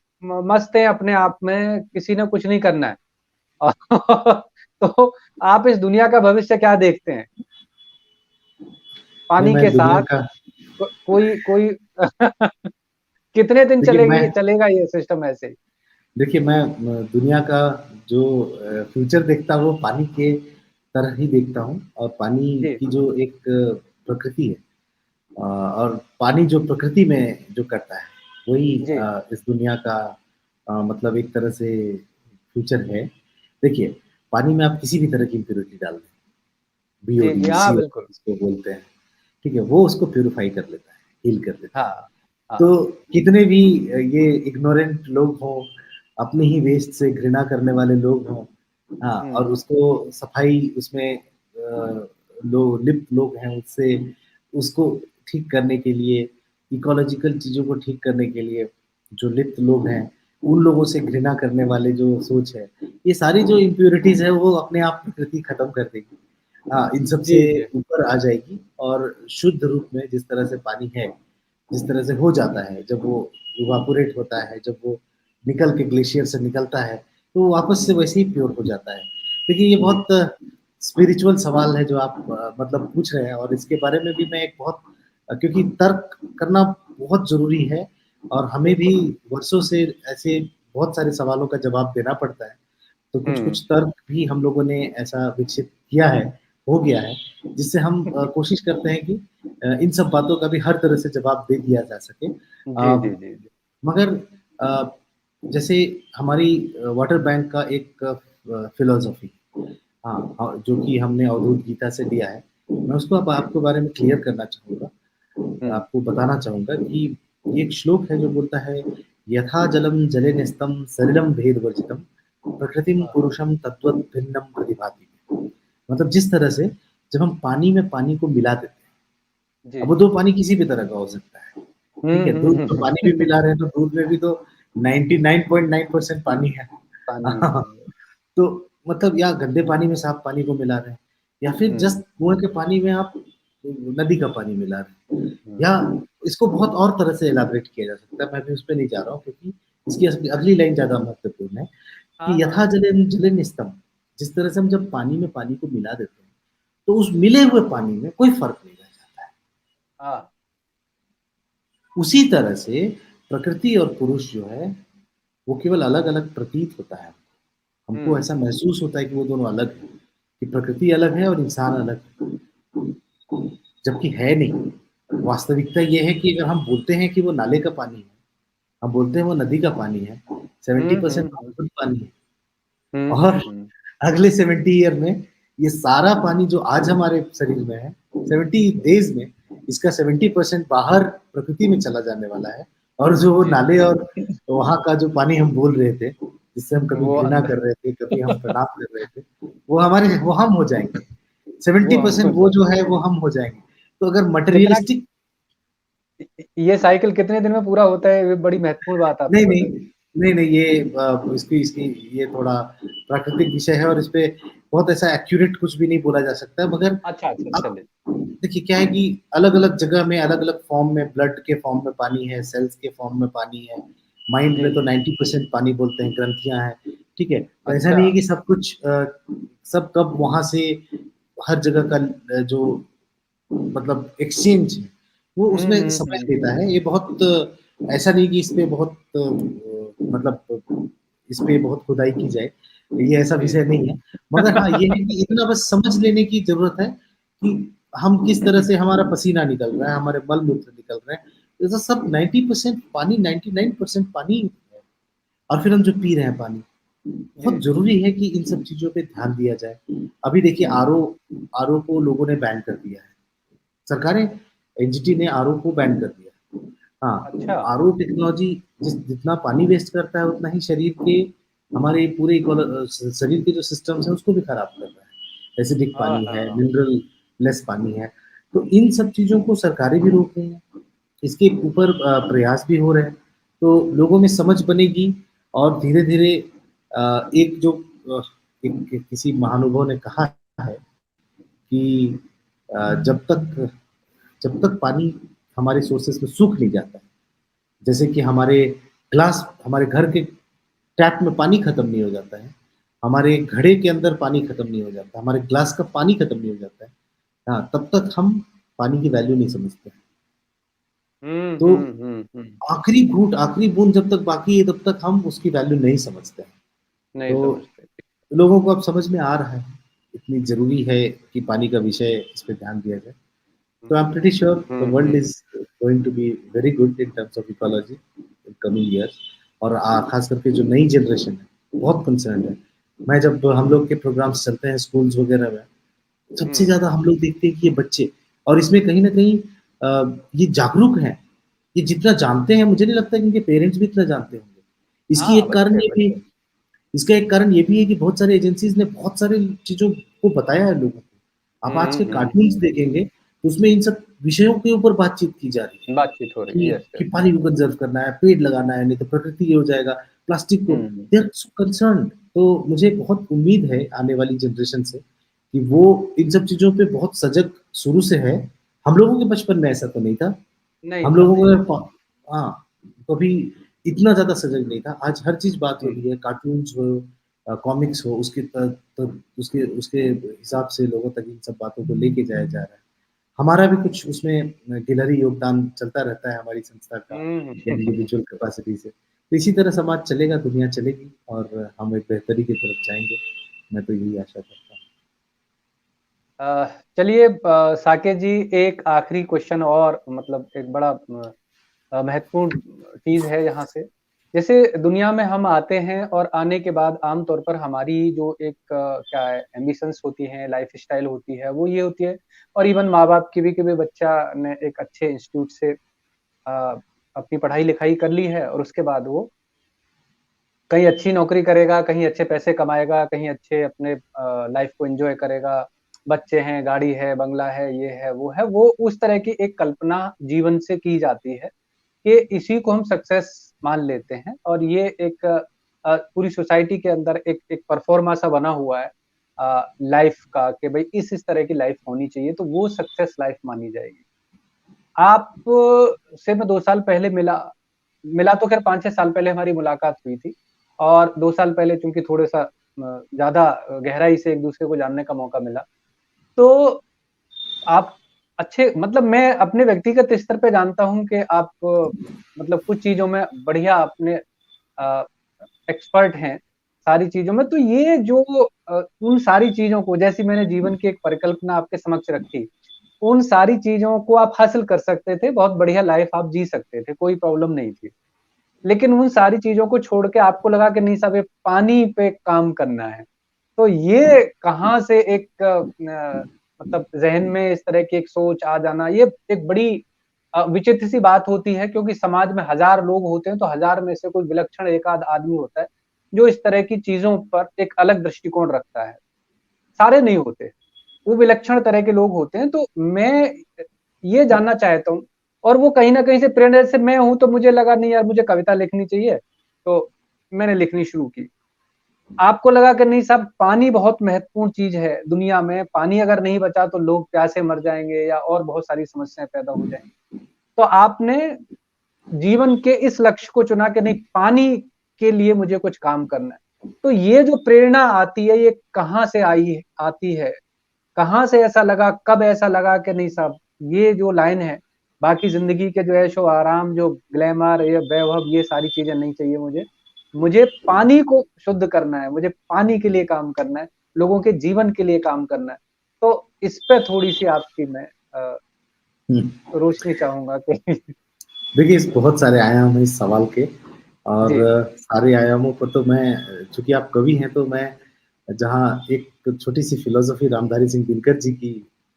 मस्त हैं अपने आप में, किसी ने कुछ नहीं करना है। तो आप इस दुनिया का भविष्य क्या देखते हैं? नहीं पानी मैं के दुनिया साथ का कोई कोई कितने दिन देखिए मैं चलेगा ये सिस्टम ऐसे ही? देखिए मैं दुनिया का जो फ्यूचर देखता हूँ वो पानी के तरह ही देखता हूँ और पानी जी, की जो एक प्रकृति है और पानी जो प्रकृति में जो करता है वही जी, इस दुनिया का मतलब एक तरह से फ्यूचर है। देखिए पानी में आप किसी भी तरह की इम्प्योरिटी डाल दें, जी, बीओडी, जी। हाँ, सीओ बिल्कुल। जिसको बोलते हैं, ठीक है? वो उसको प्यूरिफाई कर लेता है, हील कर देता है। हाँ, हाँ। तो कितने भी ये इग्नोरेंट लोग हों, अपने ही वेस्ट से घृणा करने वाले लोग हों, हाँ, हुँ, और उसको सफाई उसमें लोग लिप्त लोग हैं उससे उसको ठीक करने के लिए, इकोलॉजिकल चीज़ों को ठीक करने के लिए जो लिप्त लोग हैं, उन लोगों से घृणा करने वाले जो सोच है, ये सारी जो इम्प्यूरिटीज़ है वो अपने आप प्रकृति खत्म कर देगी। हाँ, इन सब जी, से जी। ऊपर आ जाएगी और शुद्ध रूप में जिस तरह से पानी है, जिस तरह से हो जाता है, जब वो इवापोरेट होता है, जब वो निकल के ग्लेशियर से निकलता है, तो वो वापस से वैसे ही प्योर हो जाता है। देखिए, ये जी। बहुत स्पिरिचुअल सवाल है जो आप मतलब पूछ रहे हैं और इसके बारे में भी मैं एक बहुत क्योंकि तर्क करना बहुत ज़रूरी है और हमें भी बिल्कुल। वर्षों से ऐसे बहुत सारे सवालों का जवाब देना पड़ता है। तो हुँ। कुछ-कुछ तर्क भी हम लोगों ने ऐसा विकसित किया है, हो गया है, जिससे हम कोशिश करते हैं कि इन सब बातों का भी हर तरह से जवाब दे दिया जा सके। जी, जी, जी, जी। मगर जैसे हमारी वाटर बैंक का एक फ़िलॉसफ़ी हाँ, जो कि हमने अवधूत गीता से लिया है, मैं उसको अब आपके बारे में क्लियर करना चाहूँगा। हुँ। आपको बताना चाहूँगा कि ये एक श्लोक है जो बोलता है, "यथा जलं जले न्यस्तं सलिलं भेदवर्जितं, प्रकृतिं हाँ, पुरुषं तद्वत् भिन्नं प्रतिभाति।" मतलब जिस तरह से जब हम पानी में पानी को मिला देते हैं, जी, अब वो जी। 2 पानी किसी भी तरह का हो सकता है, ठीक हुँ, है? हुँ, दूध हुँ, में पानी भी हुँ। मिला रहे हैं, तो दूध में भी तो 99.9% पानी है। पानी ही है। तो मतलब या गंदे पानी में साफ पानी को मिला रहे हैं या फिर हुँ, जस्ट कुएँ के पानी में आप नदी का पानी मिला रहे हैं या हुँ। इसको बहुत और तरह से एलाबोरेट किया जा सकता है, मैं भी उस पे नहीं जा रहा हूँ क्योंकि इसकी अगली लाइन ज़्यादा महत्वपूर्ण है हाँ, कि हाँ। यथा जलेन जलेन स्तंभ जिस तरह से हम जब पानी में पानी को मिला देते हैं, तो उस मिले हुए पानी में कोई फ़र्क नहीं रह जाता है। हाँ। उसी तरह से प्रकृति और पुरुष जो है, वो केवल अलग-अलग प्रतीत होता है। हमको हुँ। ऐसा महसूस होता है कि वो दोनों अलग हैं, कि प्रकृति अलग है और इंसान अलग है, जबकि है नहीं। वास्तविकता ये है कि अगर हम बोलते हैं कि वो नाले का पानी है, हम बोलते हैं वो नदी का पानी है, हुँ, 70% हुँ, हुँ। शुद्ध पानी है हुँ, और हुँ, हुँ। अगले 70 ईयर में ये सारा पानी जो आज हमारे शरीर में है, 70 डेज़ में इसका 70% बाहर प्रकृति में चला जाने वाला है और जो वो जी। नाले और वहाँ का जो पानी हम बोल रहे थे, जिससे हम कभी वो घृणा अंदर कर रहे थे, कभी हम प्रणाम कर रहे थे, वो हम हो जाएँगे। वो हम हो 70% वो जो जाएँगे। है वो हम हो जाएँगे। तो अगर कितना मटेरियलिस्टिक ये साइकिल कितने दिन में पूरा होता है? ये बड़ी महत्वपूर्ण बात आपने नहीं, नहीं। बताई। नहीं, नहीं ये इसकी इसकी ये थोड़ा प्राकृतिक विषय है और इसपे बहुत ऐसा एक्यूरेट कुछ भी नहीं बोला जा सकता है मगर अच्छा, अच्छा, अब चलिए। देखिए क्या है कि अलग-अलग जगह में अलग-अलग फॉर्म में ब्लड के फॉर्म में पानी है, सेल्स के फॉर्म में पानी है, माइंड जी, में तो जी। 90% पानी बोलते हैं, ग्रंथियाँ हैं, ठीक है? तो ऐसा अच्छा। नहीं है कि सब कुछ सब कब वहाँ से हर जगह का जो मतलब एक्सचेंज है, वो हुँ, उसमें हुँ, समय हुँ, लेता हुँ। है। ये बहुत ऐसा नहीं कि इसपे बहुत मतलब इसपे बहुत खुदाई की जाए, ये ऐसा जी, विषय जी। नहीं है। मगर हाँ, ये है कि इतना बस समझ लेने की ज़रूरत है कि हम किस तरह से हमारा पसीना निकल रहा है, हमारे मल-मूत्र निकल रहे हैं। ये तो सब 90% पानी 99% पानी है और फिर हम जो पी रहे हैं पानी, जी, बहुत जी। ज़रूरी है कि इन सब चीज़ों पे ध्यान दिया जाए। अभी देखिए हुँ। आरओ को लोगों ने बैन कर दिया है। सरकारें एनजीटी ने आरओ को बैन कर दिया। हाँ, अच्छा। आरओ टेक्नोलॉजी जितना पानी वेस्ट करता है उतना ही शरीर के हमारे पूरे शरीर के जो सिस्टम्स हैं उसको भी खराब कर रहा है। एसिडिक हाँ, पानी है, हाँ। मिनरल लेस पानी है। तो इन सब चीज़ों को सरकारें भी रोक रही हैं। इसके ऊपर प्रयास भी हो रहे हैं। तो लोगों में समझ बनेगी और धीरे-धीरे एक जो अ, एक किसी महानुभव ने कहा है कि जब तक पानी हमारे सोर्सेस में सूख नहीं जाता है, जैसे कि हमारे घर के टैप में पानी खत्म नहीं हो जाता है, हमारे घड़े के अंदर पानी खत्म नहीं हो जाता, हमारे ग्लास का पानी खत्म नहीं हो जाता है, हाँ, तब तक हम पानी की वैल्यू नहीं समझते हैं। हुँ, तो हुँ, हुँ, हुँ। आखिरी घूँट, आखिरी बूँद जब तक बाकी है, तब तक हम उसकी वैल्यू नहीं समझते हैं। नहीं तो समझते। लोगों को अब समझ में आ रहा है, इतनी ज़रूरी है कि पानी का विषय इस पे ध्यान दिया जाए। हुँ, So I'm pretty sure the hmm, world hmm. is going to be very good in terms of ecology in coming years और खास करके जो नई जनरेशन है बहुत कंसर्न है। मैं जब हम लोग के प्रोग्राम्स चलते हैं स्कूल्स वगैरह में सबसे हुँ। ज़्यादा हम लोग देखते हैं कि ये बच्चे और इसमें कहीं न कहीं ये जागरूक हैं। ये जितना जानते हैं मुझे नहीं लगता कि इनके पेरेंट्स भी इतना जानते होंगे। इसकी हाँ, एक कारण बच्चे, ये भी बच्चे। इसका एक कारण ये भी है कि बहुत सारे एजेंसीज़ ने बहुत सारी चीज़ों को बताया है लोगों को। आप आज हुँ, के हुँ, कार्टून्स हुँ। देखेंगे, तो उसमें इन सब विषयों के ऊपर बातचीत की जा रही है बातचीत हो रही है। यस, कि यस। पानी को कंज़र्व करना है, पेड़ लगाना है, नहीं तो प्रकृति ये हो जाएगा, प्लास्टिक को हुँ, दे आर सो कंसर्न्ड। तो मुझे बहुत उम्मीद है आने वाली जनरेशन से कि वो इन सब चीज़ों पे बहुत सजग शुरू से है। हम लोगों के बचपन में ऐसा तो नहीं था। नहीं हम था, लोगों नहीं था। को हाँ, कभी इतना ज़्यादा सजग नहीं था। आज हर चीज़ बात हो जी। रही है, कार्टून्स हो, कॉमिक्स हो, उसके तो उसके उसके हिसाब से लोगों तक इन सब बातों को लेके जाया जा रहा है। हमारा भी कुछ उसमें गिलहरी योगदान चलता रहता है हमारी संस्था का हुँ। या इंडिविजुअल कैपेसिटी से। तो इसी तरह समाज चलेगा, दुनिया चलेगी और हम एक बेहतरी की तरफ जाएँगे। मैं तो यही आशा करता हूँ। चलिए, साकेत जी, एक आखिरी क्वेश्चन और मतलब एक बड़ा महत्वपूर्ण चीज़ है यहाँ से। जैसे दुनिया में हम आते हैं और आने के बाद आम तौर पर हमारी जो एक क्या है एम्बिशंस होती हैं, लाइफ़स्टाइल होती है, वो ये होती है, और इवन माँ-बाप की भी कि भई बच्चा ने एक अच्छे इंस्टीट्यूट से अपनी पढ़ाई-लिखाई कर ली है और उसके बाद वो कहीं अच्छी नौकरी करेगा, कहीं अच्छे पैसे कमाएगा, कहीं अच्छे अपने लाइफ़ को एन्जॉय करेगा। बच्चे हैं, गाड़ी है, बंगला है, ये है, वो है। वो उस तरह की एक कल्पना जीवन से की जाती है कि इसी को हम सक्सेस मान लेते हैं, और ये एक पूरी सोसाइटी के अंदर एक एक परफ़ॉर्मा सा बना हुआ है लाइफ़ का कि भई इस तरह की लाइफ़ होनी चाहिए, तो वो सक्सेस लाइफ़ मानी जाएगी। आप से मैं 2 साल पहले मिला मिला तो ख़ैर 5-6 साल पहले हमारी मुलाकात हुई थी, और 2 साल पहले चूँकि थोड़ा-सा ज़्यादा गहराई से एक-दूसरे को जानने का मौका मिला। तो आप अच्छे मतलब मैं अपने व्यक्तिगत स्तर पे जानता हूँ कि आप मतलब कुछ चीज़ों में बढ़िया अपने अ, एक्सपर्ट हैं, सारी चीज़ों में। तो ये जो उन सारी चीज़ों को जैसी मैंने जीवन की एक परिकल्पना आपके समक्ष रखी, उन सारी चीज़ों को आप हासिल कर सकते थे, बहुत बढ़िया लाइफ़ आप जी सकते थे, कोई प्रॉब्लम नहीं थी। लेकिन उन सारी चीज़ों को छोड़ के आपको लगा कि नहीं साहब, ये पानी पे काम करना है। तो ये कहाँ से एक मतलब ज़हन में इस तरह की एक सोच आ जाना, ये एक बड़ी विचित्र सी बात होती है, क्योंकि समाज में हज़ार लोग होते हैं, तो हज़ार में से कोई विलक्षण एक-आध आदमी होता है, जो इस तरह की चीज़ों पर एक अलग दृष्टिकोण रखता है। सारे नहीं होते। वो विलक्षण तरह के लोग होते हैं, तो मैं ये जानना चाहता हूँ, और वो कहीं न कहीं से प्रेरणा से मैं हूँ, तो मुझे लगा नहीं यार, मुझे कविता लिखनी चाहिए, तो मैंने लिखनी शुरू की। आपको लगा कि नहीं साहब, पानी बहुत महत्वपूर्ण चीज़ है दुनिया में, पानी अगर नहीं बचा तो लोग प्यासे मर जाएँगे या और बहुत सारी समस्याएँ पैदा हो जाएँगी। तो आपने जीवन के इस लक्ष्य को चुना कि नहीं, पानी के लिए मुझे कुछ काम करना है। तो ये जो प्रेरणा आती है, ये कहाँ से आती है? कहाँ से ऐसा लगा, कब ऐसा लगा कि नहीं साहब, ये जो लाइन है, बाकी ज़िंदगी के जो ऐशो-आराम, जो ग्लैमर, ये वैभव, ये सारी चीज़ें नहीं चाहिए मुझे। मुझे पानी को शुद्ध करना है, मुझे पानी के लिए काम करना है, लोगों के जीवन के लिए काम करना है। तो इस पे थोड़ी-सी आपकी मैं अ, हुँ। रोशनी चाहूँगा कि देखिए, इस बहुत सारे आयाम हैं इस सवाल के और जी, सारे आयामों पर तो मैं चूँकि आप कवि हैं तो मैं जहाँ एक छोटी-सी फ़िलॉसफ़ी रामधारी सिंह दिनकर जी की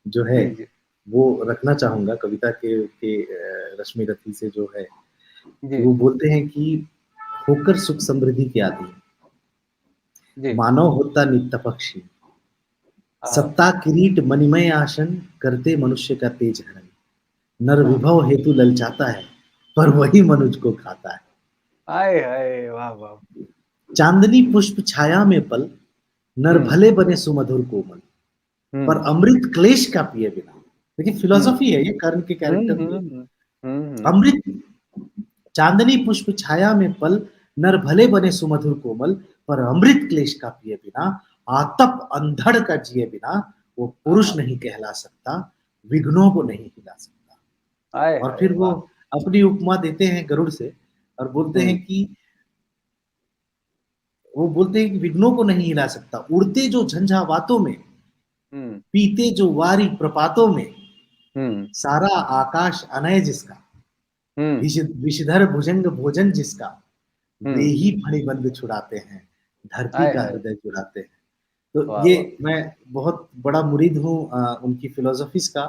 जो है, जी, जी, वो रखना चाहूँगा कविता के रश्मि रथी से जो है, कि जी, वो बोलते हैं कि होकर सुख समृद्धि के आदी, जी। मानव होता नित्य पक्षी, हाँ, सत्ता किरीट मणिमय आसन करते मनुष्य का तेज हरण, नर हाँ। विभव हेतु ललचाता है, पर वही मनुज को खाता है। आए हाय! वाह, वाह! चांदनी पुष्प छाया में पल, नर हुँ, भले बने सुमधुर कोमल, पर हुँ, अमृत क्लेश का पिए बिना। देखिए हुँ। फिलॉसफी है ये, कर्ण के हुँ, कैरेक्टर हुँ, पे। हुँ। हुँ, हुँ। अमृत चांदनी पुष्प छाया में पल, नर भले बने सुमधुर कोमल, पर अमृत क्लेश का पिए बिना, आतप अंधड़ का जिए बिना, वो पुरुष हाँ। नहीं कहला सकता, विघ्नों को नहीं हिला सकता। आय और हाय! फिर वो वाह! अपनी उपमा देते हैं गरुड़ से और बोलते हैं हुँ, कि वो बोलते हैं कि विघ्नों को नहीं हिला सकता, उड़ते जो झंझावातों में, हुँ, पीते जो वारी प्रपातों में, हुँ, सारा आकाश अनय जिसका, हुँ, विषधर भुजंग भोजन जिसका, वे हुँ। ही फणिबंध छुड़ाते हैं, धरती आय का हाय! हृदय चुराते हैं। तो वाह, ये वाह! मैं बहुत बड़ा मुरीद हूँ उनकी फिलोसफीज का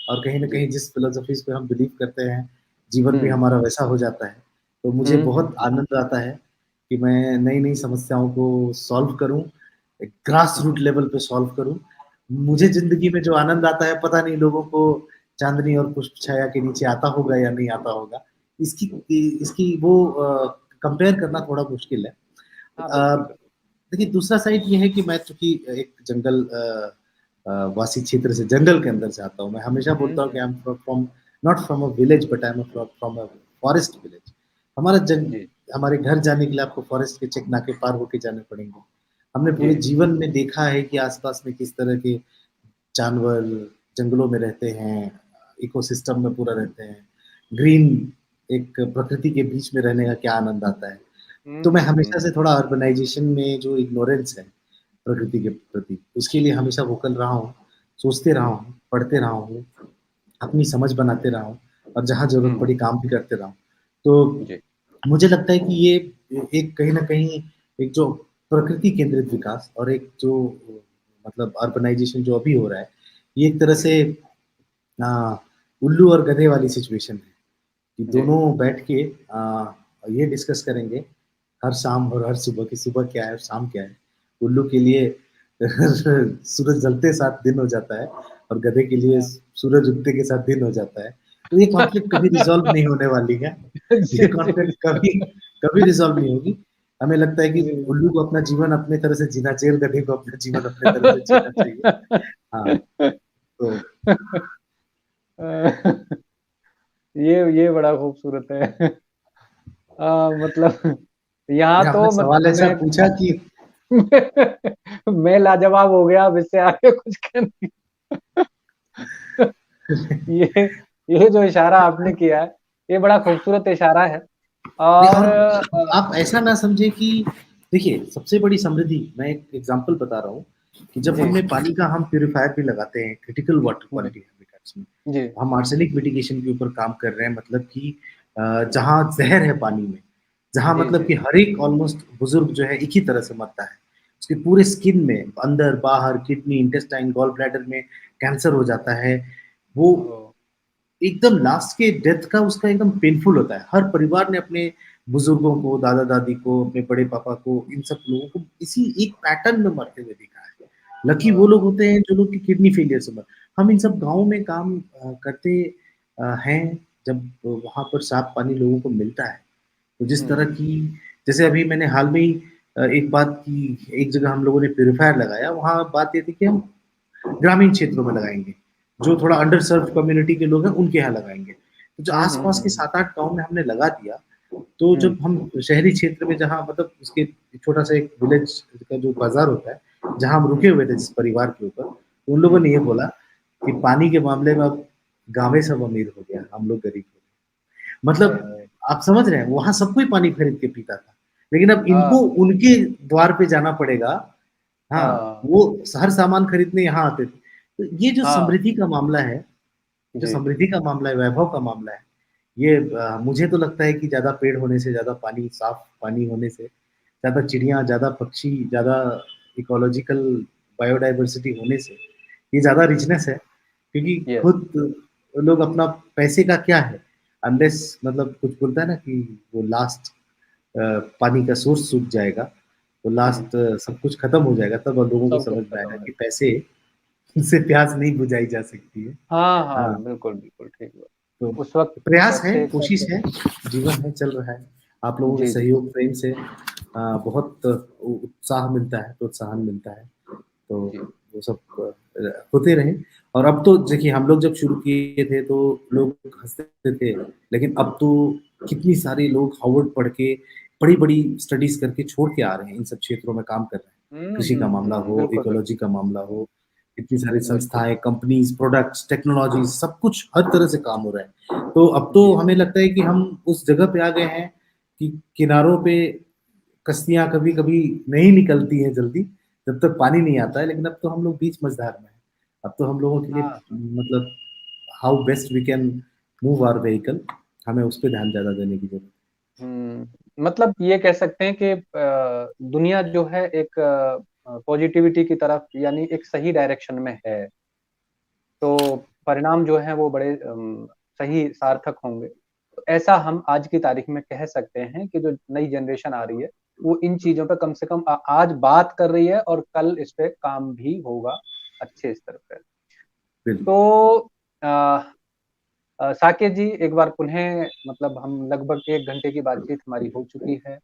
और कहीं न जी। कहीं जिस फिलोसफीज पे हम बिलीव करते हैं, जीवन भी हुँ, हमारा वैसा हो जाता है। तो मुझे हुँ, हुँ, बहुत हुँ। आनंद आता है कि मैं नई-नई समस्याओं को सॉल्व करूँ, एक ग्रास रूट लेवल पे सॉल्व करूँ। मुझे जी। ज़िंदगी में जो आनंद आता है, पता नहीं लोगों को चाँदनी और पुष्प छाया के नीचे आता होगा या नहीं आता होगा। इसकी इसकी वो कंपेयर करना थोड़ा मुश्किल है। हाँ, अ, बिल्कुल, बिल्कुल। देखिए दूसरा साइड ये है कि मैं चूँकि एक जंगल वासी क्षेत्र से, जंगल के अंदर से आता हूँ। मैं हमेशा बोलता हूँ कि I am from not from a village but I am from a forest village. हमारा जंग जी हमारे घर जाने के लिए आपको फॉरेस्ट के चेक नाके पार होके जाने पड़ेंगे। हमने जी पूरे जीवन में देखा है कि आसपास में किस तरह के जानवर जंगलों में रहते हैं, इकोसिस्टम में पूरा रहते हैं। ग्रीन एक प्रकृति के बीच में रहने का क्या आनंद आता है। तो मैं हमेशा से थोड़ा अर्बनाइजेशन में जो इग्नोरेंस है प्रकृति के प्रति, उसके लिए हमेशा वोकल रहा हूँ, सोचते रहा हूँ, पढ़ते रहा हूँ, अपनी समझ बनाते रहा हूँ और जहाँ ज़रूरत पड़ी काम भी करते रहा हूँ। तो जी मुझे लगता है कि ये एक कहीं न कहीं एक जो प्रकृति केंद्रित विकास और एक जो मतलब अर्बनाइजेशन जो अभी हो रहा है, ये एक तरह से अ, उल्लू और गधे वाली सिचुएशन है कि जी दोनों बैठ के ये डिस्कस करेंगे हर शाम और हर सुबह की सुबह क्या है और शाम क्या है। उल्लू के लिए सूरज ढलते साथ दिन हो जाता है और गधे के लिए सूरज उगते के साथ दिन हो जाता है। तो ये कॉन्फ्लिक्ट कभी रिज़ॉल्व नहीं होने वाली है। जी ये जी कॉन्फ्लिक्ट कभी कभी रिज़ॉल्व नहीं होगी। हमें लगता है कि जी उल्लू को अपना जीवन अपने तरह से जीना चाहिए और गधे को अपना जीवन अपने तरह से जीना चाहिए। हाँ, तो ये बड़ा खूबसूरत है। मतलब यहाँ फिर आपने तो सवाल मतलब ऐसा मैं पूछा कि मैं लाजवाब हो गया, अब इससे आगे कुछ कहने ये ये जो इशारा आपने किया है, ये बड़ा खूबसूरत इशारा है। नहीं और और आप ऐसा ना समझे कि देखिए सबसे बड़ी समृद्धि मैं एक एग्जांपल बता रहा हूँ कि जब जी, हमने पानी का हम प्यूरिफायर भी लगाते हैं क्रिटिकल वाटर जी, क्वालिटी हैबिटेट्स में, जी, हम आर्सेनिक मिटिगेशन के ऊपर काम कर रहे हैं मतलब कि जहाँ जहर है पानी में, जहाँ जी, मतलब जी। कि हर एक ऑलमोस्ट बुजुर्ग जो है एक ही तरह से मरता है, उसके पूरे स्किन में अंदर बाहर किडनी इंटेस्टाइन गॉल ब्लैडर में कैंसर हो जाता है। वो ओह! एकदम लास्ट के डेथ का उसका एकदम पेनफुल होता है। हर परिवार ने अपने बुजुर्गों को, दादा-दादी को, अपने बड़े पापा को, इन सब लोगों को इसी एक पैटर्न में मरते हुए देखा है। लकी वो लोग होते हैं जो लोग की किडनी फेलियर से मर हम इन सब गाँव में काम करते हैं जब वहाँ पर साफ पानी लोगों को मिलता है। तो जिस तरह हुँ, की जैसे अभी मैंने हाल में ही एक बात की एक जगह हम लोगों ने प्यूरीफायर लगाया, वहाँ बात ये थी कि हम ग्रामीण क्षेत्रों में लगाएँगे। जो थोड़ा अंडर सर्व्ड कम्युनिटी के लोग हैं, उनके यहाँ लगाएँगे। तो जो हुँ, हुँ, आस-पास के हुँ, 7-8 गाँव में हमने लगा दिया, तो हुँ, जब हम शहरी क्षेत्र में जहाँ मतलब उसके छोटा-सा एक विलेज का जो बाज़ार होता है, जहाँ हम रुके हुँ, हुए थे जिस परिवार के ऊपर, तो उन लोगों हुँ, ने ये बोला कि पानी के मामले में अब गाँवें सब अमीर हो गया, हम लोग गरीब हो गए। हाय, मतलब हाय! आप समझ रहे हैं, वहाँ सब कोई पानी खरीद के पीता था। लेकिन अब हाँ, इनको उनके द्वार पे जाना पड़ेगा। हाँ, हाँ, वो हर सामान खरीदने यहाँ आते थे। तो ये जो हाँ, समृद्धि का मामला है, जो जी, समृद्धि का मामला है, वैभव का मामला है, ये मुझे तो लगता है कि ज़्यादा पेड़ होने से, ज़्यादा पानी, साफ पानी होने से, ज़्यादा चिड़िया, ज़्यादा पक्षी, ज़्यादा इकोलॉजिकल बायोडायवर्सिटी होने से, ये ज़्यादा रिचनेस है। क्योंकि यस, खुद लोग अपना पैसे का क्या है, अनलेस मतलब कुछ बोलता है ना कि वो लास्ट पानी का सोर्स सूख जाएगा, तो हुँ, लास्ट सब कुछ खत्म हो जाएगा, तब लोगों को सब कुछ समझ में खत्म आएगा है। कि पैसे से प्यास नहीं बुझाई जा सकती है। हाँ, हाँ, हाँ, बिल्कुल, बिल्कुल, ठीक बात। तो उस वक़्त प्रयास है, पैसे का कोशिश तो है, जीवन है, चल रहा है। आप लोगों के जी, जी, सहयोग प्रेम से बहुत उत्साह मिलता है, प्रोत्साहन मिलता है। तो जी, वो सब होते रहे और अब तो देखिए हम लोग जब शुरू किए थे तो लोग हँसते थे, लेकिन अब तो कितनी सारे लोग हार्वर्ड पढ़ के बड़ी-बड़ी स्टडीज़ करके छोड़ के आ रहे हैं, इन सब क्षेत्रों में काम कर रहे हैं। हुँ, कृषि हुँ, का मामला हुँ, हो, बिल्कुल, इकोलॉजी बिल्कुल, का मामला हो, इतनी सारी बिल्कुल, संस्थाएँ, कंपनीज़, प्रोडक्ट्स, टेक्नोलॉजीज़ सब कुछ हर तरह से काम हो रहा है। तो अब तो जी, हमें लगता है कि हम उस जगह पे आ गए हैं कि किनारों पे कश्तियाँ कभी-कभी नहीं निकलती हैं जल्दी, जब तक पानी नहीं आता है, लेकिन अब तो हम लोग बीच मझधार में हैं। अब तो हम लोगों के लिए हाँ, मतलब how best we can move our vehicle हमें उस पे ध्यान ज़्यादा देने की ज़रूरत है। मतलब ये कह सकते हैं कि दुनिया जो है एक पॉजिटिविटी की तरफ यानी एक सही डायरेक्शन में है, तो परिणाम जो हैं वो बड़े सही सार्थक होंगे। तो ऐसा हम आज की तारीख में कह सकते हैं कि जो नई जनरेशन आ रही है, वो इन चीज़ों पे कम से कम आज बात कर रही है और कल इस पे काम भी होगा अच्छे स्तर पे। बिल्कुल। तो अ साकेत जी एक बार पुनः मतलब हम लगभग 1 घंटे की बातचीत हमारी हो चुकी है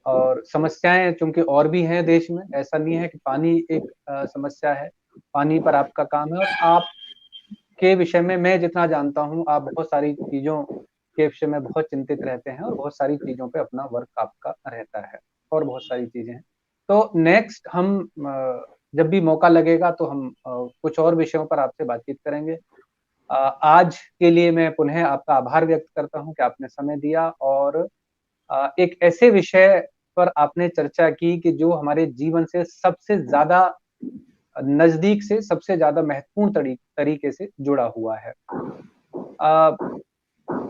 और समस्याएँ चूँकि और भी हैं देश में, ऐसा नहीं है कि पानी एक समस्या है। पानी पर आपका काम है और आपके विषय में मैं जितना जानता हूँ, आप बहुत सारी चीज़ों के विषय में बहुत चिंतित रहते हैं और बहुत सारी चीज़ों पे अपना वर्क आपका रहता है और बहुत सारी चीज़ें हैं। तो नेक्स्ट हम जब भी मौका लगेगा तो हम कुछ और विषयों पर आपसे बातचीत करेंगे। आज के लिए मैं पुनः आपका आभार व्यक्त करता हूँ कि आपने समय दिया और एक ऐसे विषय पर आपने चर्चा की कि जो हमारे जीवन से सबसे ज़्यादा नज़दीक से सबसे ज़्यादा महत्वपूर्ण तरीके से जुड़ा हुआ है। अ,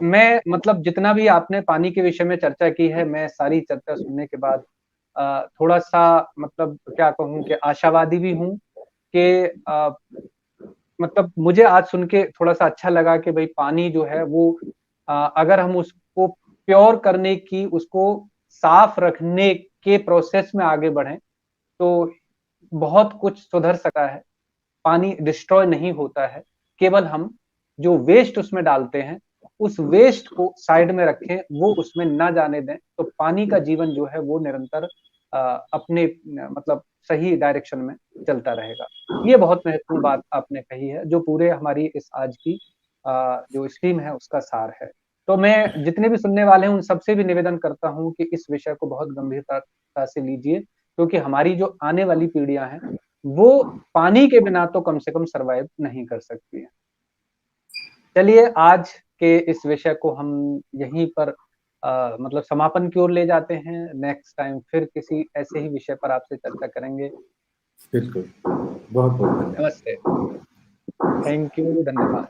मैं मतलब जितना भी आपने पानी के विषय में चर्चा की है, मैं सारी चर्चा सुनने के बाद थोड़ा-सा मतलब क्या कहूँ कि आशावादी भी हूँ कि मतलब मुझे आज सुन के थोड़ा-सा अच्छा लगा कि भई पानी जो है वो अगर हम उसको प्योर करने की, उसको साफ रखने के प्रोसेस में आगे बढ़ें, तो बहुत कुछ सुधर सकता है। पानी डिस्ट्रॉय नहीं होता है, केवल हम जो वेस्ट उसमें डालते हैं, उस वेस्ट को साइड में रखें, वो उसमें ना जाने दें, तो पानी का जीवन जो है वो निरंतर अपने मतलब सही डायरेक्शन में चलता रहेगा। ये बहुत महत्वपूर्ण बात आपने कही है, जो पूरे हमारी इस आज की जो स्ट्रीम है उसका सार है। तो मैं जितने भी सुनने वाले हैं, उन सबसे भी निवेदन करता हूँ कि इस विषय को बहुत गंभीरता से लीजिए, क्योंकि हमारी जो आने वाली पीढ़ियाँ हैं, वो पानी के बिना तो कम से कम सर्वाइव नहीं कर सकती हैं। चलिए आज के इस विषय को हम यहीं पर मतलब समापन की ओर ले जाते हैं। नेक्स्ट टाइम फिर किसी ऐसे ही विषय पर आपसे चर्चा करेंगे। बिल्कुल। बहुत-बहुत धन्यवाद। नमस्ते। थैंक यू, धन्यवाद।